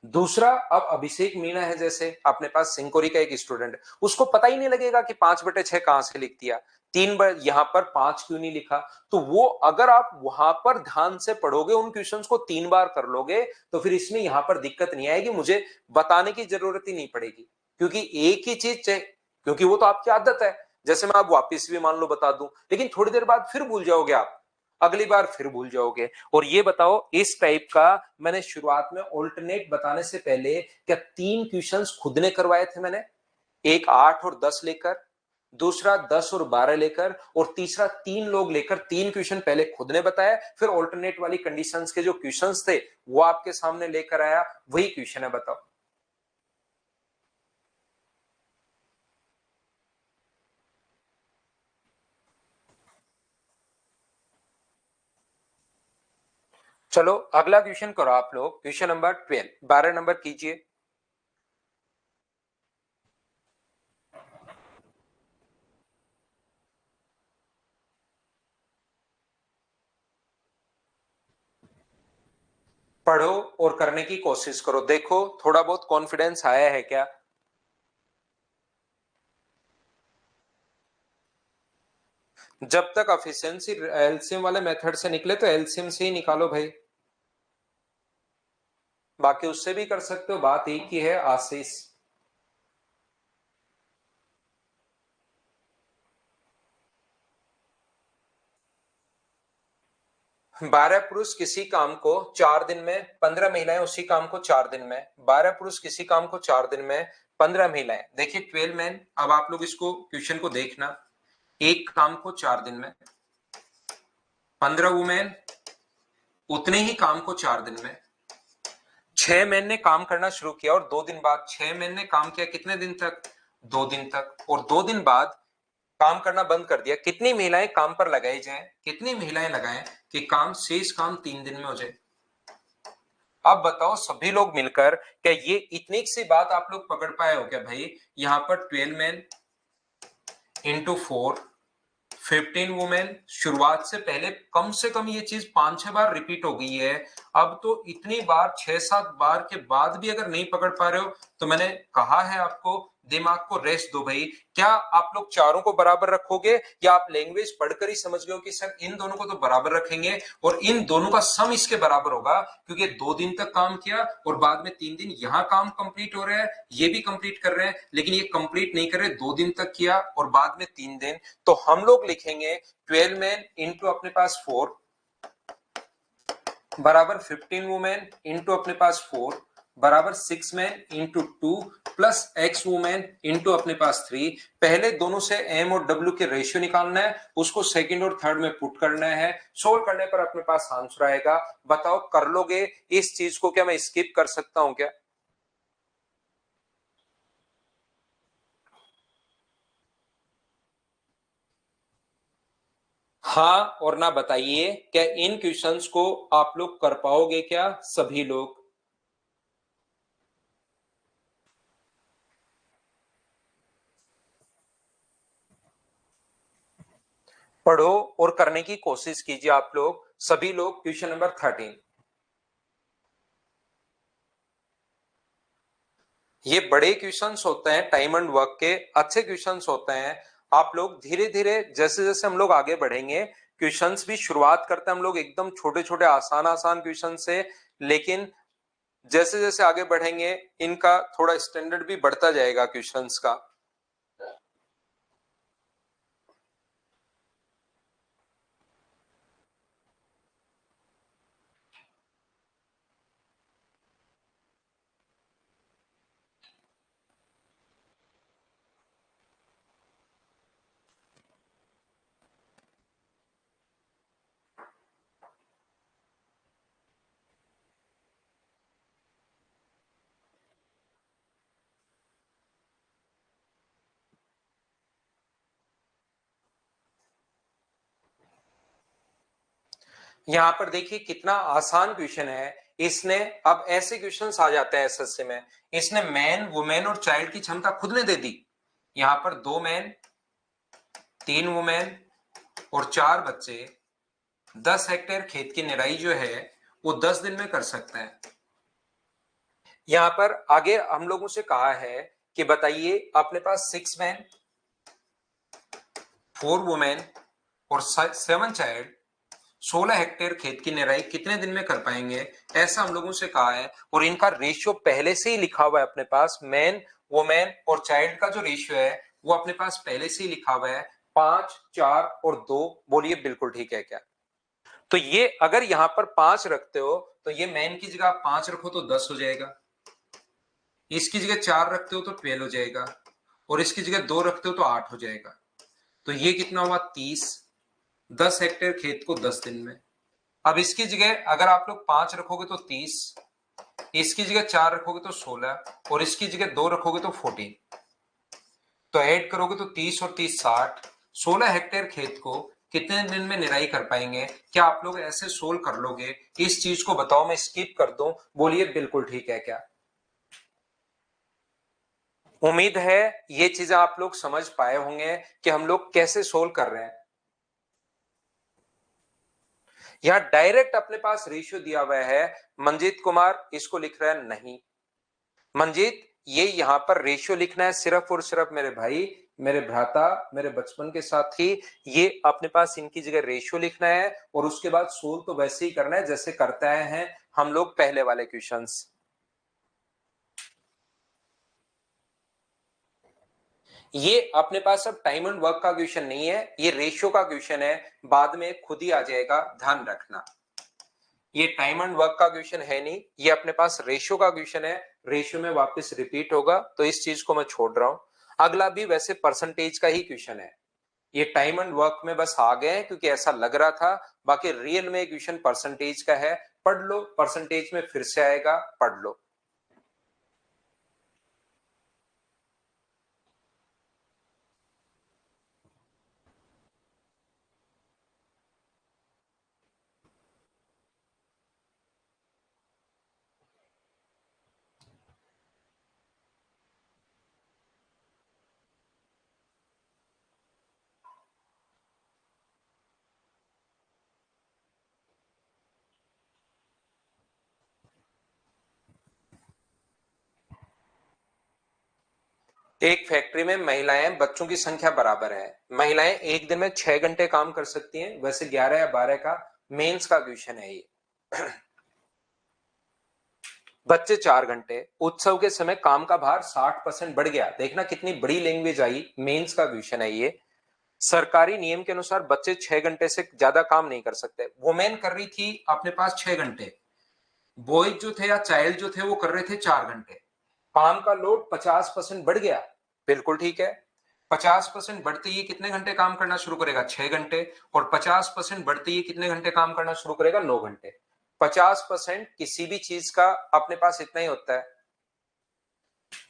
दूसरा, अब अभिषेक मीणा है, जैसे अपने पास सिंकोरी का एक स्टूडेंट, उसको पता ही नहीं लगेगा कि 5/6 कहां से लिख दिया, 3 बार यहां पर 5 क्यों नहीं लिखा। तो वो अगर आप वहां पर ध्यान से पढ़ोगे, उन क्वेश्चंस को 3 बार कर लोगे, तो फिर इसमें यहां पर दिक्कत नहीं आएगी, मुझे बताने की जरूरत ही नहीं पड़ेगी, क्योंकि एक ही चीज चाहिए, क्योंकि वो तो आपकी आदत है। जैसे मैं आप वापिस भी मान लो बता दूं, लेकिन थोड़ी देर बाद फिर भूल जाओगे आप, अगली बार फिर भूल जाओगे। और ये बताओ, इस टाइप का मैंने शुरुआत में ऑल्टरनेट बताने से पहले क्या 3 क्वेश्चंस खुद ने करवाए थे मैंने, एक 8 और 10 लेकर, दूसरा 10 और 12 लेकर, और तीसरा 3 लोग लेकर 3 क्वेश्चन पहले खुद ने बताया, फिर ऑल्टरनेट वाली कंडीशंस के जो क्वेश्चंस थे वो आपके सामने लेकर आया, वही क्वेश्चन है, बताओ। चलो अगला क्वेश्चन करो आप लोग, क्वेश्चन नंबर 12, 12 नंबर कीजिए। पढ़ो और करने की कोशिश करो, देखो थोड़ा बहुत कॉन्फिडेंस आया है क्या। जब तक एफिशिएंसी एलसीएम वाले मेथड से निकले तो एलसीएम से ही निकालो भाई, बाकी उससे भी कर सकते हो, बात एक ही है आशीष। 12 पुरुष किसी काम को 4 दिन में, 15 महिलाएं उसी काम को 4 दिन में, 12 पुरुष किसी काम को 4 दिन में, 15 महिलाएं, देखिए 12 मैन, अब आप लोग इसको क्वेश्चन को देखना, एक काम को 4 दिन में, 15 वुमेन उतने ही काम को 4 दिन में, 6 मैन ने काम करना शुरू किया और 2 दिन बाद 6 मैन ने काम किया कितने दिन तक? 2 दिन तक, और 2 दिन बाद काम करना बंद कर दिया। कितनी महिलाएं काम पर लगाई जाएं, कितनी महिलाएं लगाएं कि काम शेष काम 3 दिन में हो जाए। अब बताओ सभी लोग मिलकर, क्या ये इतनी सी बात आप लोग पकड़ पाए हो क्या भाई? यहां पर 12 मैन इंटू 4, 15 वुमेन, शुरुआत से पहले कम से कम ये चीज 5-6 बार रिपीट हो गई है। अब तो इतनी बार 6-7 बार के बाद भी अगर नहीं पकड़ पा रहे हो, तो मैंने कहा है आपको दिमाग को रेस्ट दो भाई। क्या आप लोग चारों को बराबर रखोगे, या आप लैंग्वेज पढ़कर ही समझ गए हो कि सर इन दोनों को तो बराबर रखेंगे और इन दोनों का सम इसके बराबर होगा, क्योंकि 2 दिन तक काम किया और बाद में 3 दिन यहाँ काम कंप्लीट हो रहा है, ये भी कंप्लीट कर रहे हैं, लेकिन ये कंप्लीट नहीं कर रहे, 2 दिन तक किया और बाद में 3 दिन। तो हम लोग लिखेंगे 12 मैन इंटू अपने पास 4 बराबर 15 वुमेन इंटू अपने पास 4 बराबर 6 man into 2 plus X women into अपने पास 3। पहले दोनों से M और W के रेशियो निकालना है, उसको सेकंड और थर्ड में पुट करना है, सोल्व करने पर अपने पास आंसर आएगा। बताओ कर लोगे इस चीज को? क्या मैं स्किप कर सकता हूं क्या? हाँ और ना बताइए, क्या इन क्वेश्चंस को आप लोग कर पाओगे क्या सभी लोग? पढ़ो और करने की कोशिश कीजिए आप लोग सभी लोग। क्वेश्चन नंबर 13, ये बड़े क्वेश्चंस होते हैं, टाइम एंड वर्क के अच्छे क्वेश्चंस होते हैं। आप लोग धीरे धीरे जैसे जैसे हम लोग आगे बढ़ेंगे, क्वेश्चंस भी शुरुआत करते हैं हम लोग एकदम छोटे छोटे आसान आसान क्वेश्चन से, लेकिन जैसे जैसे आगे बढ़ेंगे इनका थोड़ा स्टैंडर्ड भी बढ़ता जाएगा क्वेश्चंस का। यहां पर देखिए कितना आसान क्वेश्चन है। इसने अब ऐसे क्वेश्चंस आ जाते हैं एसएससी में, इसने मैन वुमेन और चाइल्ड की क्षमता खुद ने दे दी। यहां पर 2 मैन 3 वुमेन और 4 बच्चे 10 हेक्टेयर खेत की निराई जो है वो 10 दिन में कर सकते हैं। यहां पर आगे हम लोगों से कहा है कि बताइए अपने पास 6 मैन 4 वुमेन और 7 चाइल्ड 16 हेक्टेयर खेत की निराई कितने दिन में कर पाएंगे, ऐसा हम लोगों से कहा है। और इनका रेशियो पहले से ही लिखा हुआ है अपने पास, मैन वुमेन और चाइल्ड का जो रेशियो है वो अपने पास पहले से ही लिखा हुआ है 5 4 और 2। बोलिए बिल्कुल ठीक है क्या? तो ये अगर यहां पर 5 रखते हो तो ये मैन की जगह 5 रखो तो 10 हो जाएगा, इसकी जगह 4 रखते हो तो 12 हो जाएगा, और इसकी जगह 2 रखते हो तो 8 हो जाएगा। तो ये कितना हुआ 30, 10 हेक्टेयर खेत को 10 दिन में। अब इसकी जगह अगर आप लोग 5 रखोगे तो 30, इसकी जगह 4 रखोगे तो 16, और इसकी जगह 2 रखोगे तो 14। तो ऐड करोगे तो 30 और 30 60, 16 हेक्टेयर खेत को कितने दिन में निराई कर पाएंगे? क्या आप लोग ऐसे सोल्व कर लोगे? इस चीज को बताओ, मैं स्किप कर दूं? बोलिए बिल्कुल ठीक है क्या? उम्मीद है ये चीजें आप लोग समझ पाए होंगे कि हम लोग कैसे सोल्व कर रहे हैं। यहां डायरेक्ट अपने पास रेशियो दिया हुआ है। मंजीत कुमार इसको लिख रहा है नहीं। मंजीत ये यहां पर रेशियो लिखना है सिर्फ और सिर्फ मेरे भाई, मेरे भ्राता, मेरे बचपन के साथी, ये अपने पास इनकी जगह रेशियो लिखना है और उसके बाद सोल्व तो वैसे ही करना है जैसे करते आए हैं हम लोग पहले वाले क्वेश्चंस। ये अपने पास अब टाइम एंड वर्क का क्वेश्चन नहीं है, ये रेशियो का क्वेश्चन है, बाद में खुद ही आ जाएगा, ध्यान रखना। ये टाइम एंड वर्क का क्वेश्चन है नहीं, ये अपने पास रेशियो का क्वेश्चन है। रेशियो में वापस रिपीट होगा तो इस चीज को मैं छोड़ रहा हूं। अगला भी वैसे परसेंटेज का ही क्वेश्चन है। ये टाइम एंड वर्क में बस आ गए क्योंकि ऐसा लग रहा था, बाकी रियल में क्वेश्चन परसेंटेज का है। पढ़ लो, परसेंटेज में फिर से आएगा, पढ़ लो। एक फैक्ट्री में महिलाएं बच्चों की संख्या बराबर है। महिलाएं एक दिन में 6 घंटे काम कर सकती हैं, वैसे 11 या 12 का मेंस का क्वेश्चन है ये। बच्चे 4 घंटे, उत्सव के समय काम का भार 60% बढ़ गया। देखना कितनी बड़ी लैंग्वेज आई, मेंस का क्वेश्चन है ये। सरकारी नियम के अनुसार बच्चे 6 घंटे से ज्यादा काम नहीं कर सकते। वुमेन कर रही थी अपने पास 6 घंटे, बॉयज जो थे या चाइल्ड जो थे वो कर रहे थे 4 घंटे। काम का लोड 50% बढ़ गया, बिल्कुल ठीक है। 50% बढ़ते ही कितने घंटे काम करना शुरू करेगा? 6 घंटे। और 50% बढ़ते ही कितने घंटे काम करना शुरू करेगा? 9 घंटे। 50% किसी भी चीज का अपने पास इतना ही होता है।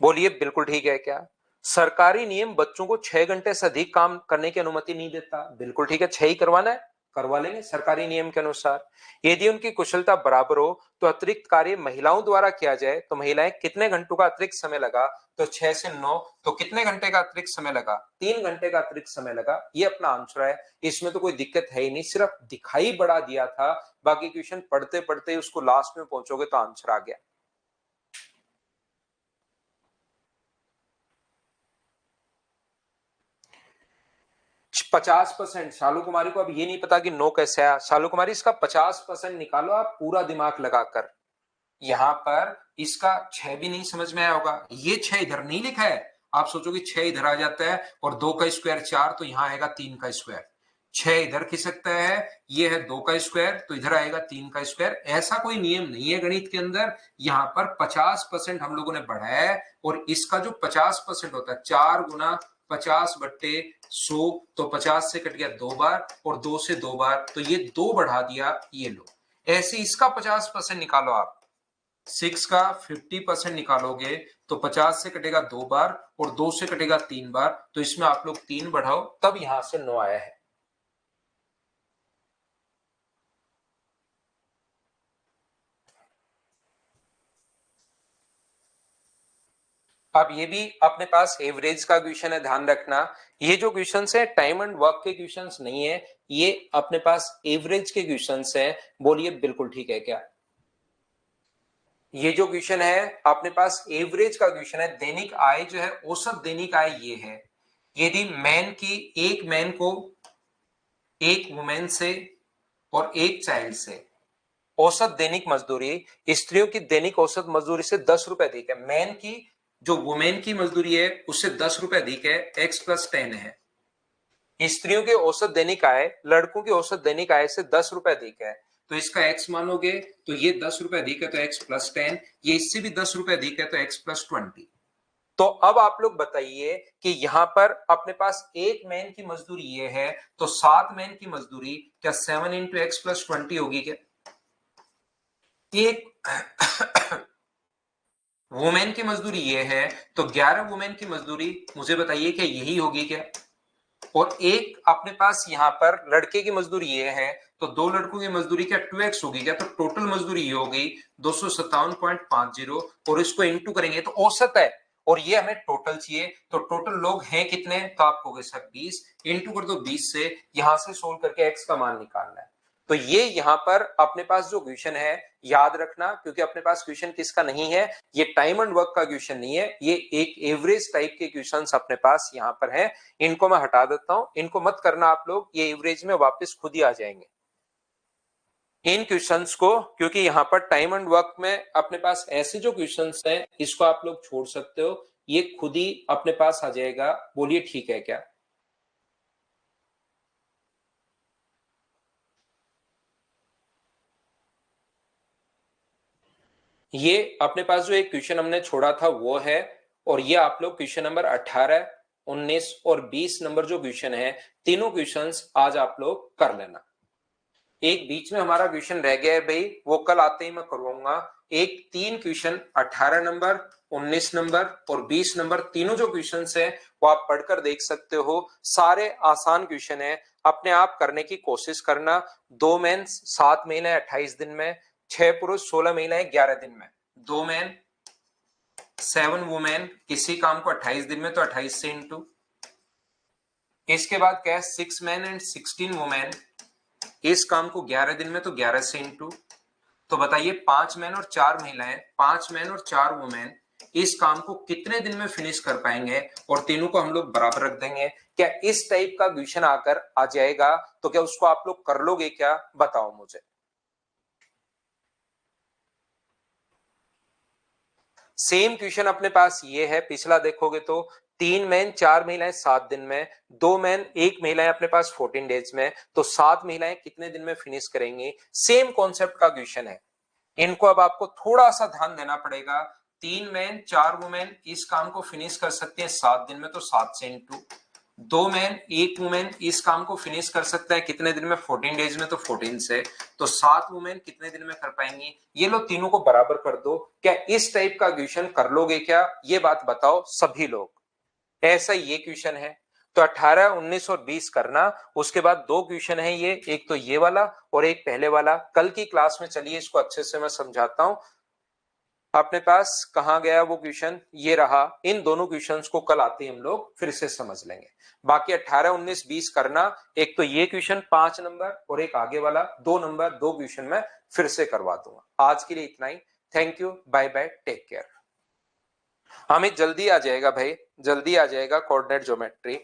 बोलिए बिल्कुल ठीक है क्या? सरकारी नियम बच्चों को 6 घंटे से अधिक काम करने की अनुमति नहीं देता। बिल्कुल ठीक है, 6 ही करवाना है, करवा लेंगे सरकारी नियम के अनुसार। यदि उनकी कुशलता बराबर हो तो अतिरिक्त कार्य महिलाओं द्वारा किया जाए तो महिलाएं कितने घंटों का अतिरिक्त समय लगा? तो 6 से 9, तो कितने घंटे का अतिरिक्त समय लगा? 3 घंटे का अतिरिक्त समय लगा। ये अपना आंसर है, इसमें तो कोई दिक्कत है ही नहीं, सिर्फ दिखाई बढ़ा दिया था। बाकी क्वेश्चन पढ़ते पढ़ते उसको लास्ट में पहुंचोगे तो आंसर आ गया। 50%। शालू कुमारी को अब ये नहीं पता कि नो कैसे आया। शालू कुमारी इसका 50% निकालो आप पूरा दिमाग लगाकर। यहां पर इसका 6 भी नहीं समझ में आया होगा, ये 6 इधर नहीं लिखा है। आप सोचोगे 6 इधर आ जाता है और 2 का स्क्वायर 4, तो यहां आएगा 3 का स्क्वायर। 6 इधर खिसकता है, ये है 2 का स्क्वायर, तो इधर आएगा 3 का स्क्वायर। ऐसा कोई नियम नहीं है गणित के अंदर। यहां पर 50% हम लोगों ने बढ़ाया है, और इसका जो 50% होता है 4 गुना 50/100, तो 50 से कट गया 2 बार और 2 से 2 बार, तो ये 2 बढ़ा दिया, ये लो। ऐसे इसका 50% निकालो आप। 6 का 50% निकालोगे तो 50 से कटेगा 2 बार और 2 से कटेगा 3 बार, तो इसमें आप लोग 3 बढ़ाओ, तब यहां से 9 आया है। अब ये भी अपने पास एवरेज का क्वेश्चन है, ध्यान रखना। ये जो क्वेश्चन है टाइम एंड वर्क के क्वेश्चन नहीं है, ये अपने पास एवरेज के क्वेश्चन है। बोलिए बिल्कुल ठीक है क्या? ये जो क्वेश्चन है अपने पास एवरेज का क्वेश्चन है। दैनिक आय जो है, औसत दैनिक आय ये है, यदि मैन की, एक मैन को एक वुमेन से और एक चाइल्ड से औसत दैनिक मजदूरी, स्त्रियों की दैनिक औसत मजदूरी से 10 रुपए अधिक है। मैन की जो वुमेन की मजदूरी है उससे 10 रुपए अधिक है, x+10 है। स्त्रियों के औसत दैनिक आय लड़कों की औसत दैनिक आय से 10 रुपए अधिक है, तो इसका x मानोगे तो ये 10 रुपए अधिक है तो x+10, ये इससे भी 10 रुपए अधिक है तो x+20। तो अब आप लोग बताइए कि यहां पर अपने पास एक मैन की मजदूरी ये है, तो 7 मैन की मजदूरी क्या 7 इंटू x+20 होगी क्या? एक वुमेन की मजदूरी ये है तो 11 वुमेन की मजदूरी मुझे बताइए क्या यही होगी क्या? और एक अपने पास यहां पर लड़के की मजदूरी ये है, तो 2 लड़कों की मजदूरी क्या 2x होगी क्या? तो टोटल मजदूरी ये हो गई 257.50, और इसको इंटू करेंगे तो औसत है, और ये हमें टोटल चाहिए। तो टोटल लोग हैं कितने? तो आप कहोगे सर 20, इंटू कर दो 20 से, यहां से सोल्व करके एक्स का मान निकालना है। तो ये यहां पर अपने पास जो क्वेश्चन है, याद रखना, क्योंकि अपने पास क्वेश्चन किसका नहीं है, ये टाइम एंड वर्क का क्वेश्चन नहीं है, ये एक एवरेज टाइप के क्वेश्चंस अपने पास यहां पर है। इनको मैं हटा देता हूं, इनको मत करना आप लोग, ये एवरेज में वापस खुद ही आ जाएंगे इन क्वेश्चंस को, क्योंकि यहां पर टाइम एंड वर्क में अपने पास ऐसे जो क्वेश्चंस हैं इसको आप लोग छोड़ सकते हो, ये खुद ही अपने पास आ जाएगा। बोलिए ठीक है क्या? ये अपने पास जो एक क्वेश्चन हमने छोड़ा था वो है, और ये आप लोग क्वेश्चन नंबर 18, 19 और 20 नंबर जो क्वेश्चन है, तीनों क्वेश्चंस आज आप लोग कर लेना। एक बीच में हमारा क्वेश्चन रह गया है भाई, वो कल आते ही मैं करवाऊंगा। एक 3 क्वेश्चन 18 नंबर, 19 नंबर और 20 नंबर, तीनों जो क्वेश्चन है वो आप पढ़कर देख सकते हो। सारे आसान क्वेश्चन है, अपने आप करने की कोशिश करना। 2 मैन 7 महीने 28 दिन में, 6 पुरुष 16 महीने 11 दिन में, 2 मैन 7 वुमेन, किसी काम को 28 दिन में तो 28 से इंटू। इसके बाद क्या है, 6 मैन एंड 16 वुमेन, इस काम को 11 दिन में तो 11 से इंटू। तो बताइए 5 मैन और 4 महिलाएं, 5 मैन और 4 वुमेन इस काम को कितने दिन में फिनिश कर पाएंगे, और तीनों को हम लोग बराबर रख देंगे। क्या इस टाइप का क्वेश्चन आकर आ जाएगा तो क्या उसको आप लोग कर लोगे क्या? बताओ मुझे। सेम क्वेश्चन अपने पास ये है, पिछला देखोगे तो 3 मैन 4 महिलाएं 7 दिन में, 2 मैन 1 महिलाएं अपने पास 14 डेज में, तो 7 महिलाएं कितने दिन में फिनिश करेंगी? सेम कॉन्सेप्ट का क्वेश्चन है। इनको अब आपको थोड़ा सा ध्यान देना पड़ेगा। 3 मैन 4 वुमेन इस काम को फिनिश कर सकते हैं 7 दिन में तो 7 से इंटू। 2 मैन 1 वुमेन इस काम को फिनिश कर सकता है कितने दिन में? 14 डेज में तो 14 से, तो 7 वुमेन कितने दिन में कर पाएंगी? ये लो तीनों को बराबर कर दो। क्या इस टाइप का क्वेश्चन कर लोगे क्या? ये बात बताओ सभी लोग। ऐसा ये क्वेश्चन है, तो 18, 19 और 20 करना। उसके बाद 2 क्वेश्चन है ये, एक तो ये वाला और एक पहले वाला। कल की क्लास में चलिए इसको अच्छे से मैं समझाता हूं। अपने पास कहां गया वो क्वेश्चन, ये रहा। इन दोनों क्वेश्चंस को कल आते ही हम लोग फिर से समझ लेंगे। बाकी 18, 19, 20 करना। एक तो ये क्वेश्चन 5 नंबर और एक आगे वाला 2 नंबर, 2 क्वेश्चन मैं फिर से करवा दूंगा। आज के लिए इतना ही। Thank you, bye bye, take care. हमें जल्दी आ जाएगा भाई, जल्दी आ जाएगा कोऑर्डिनेट ज्योमेट्री।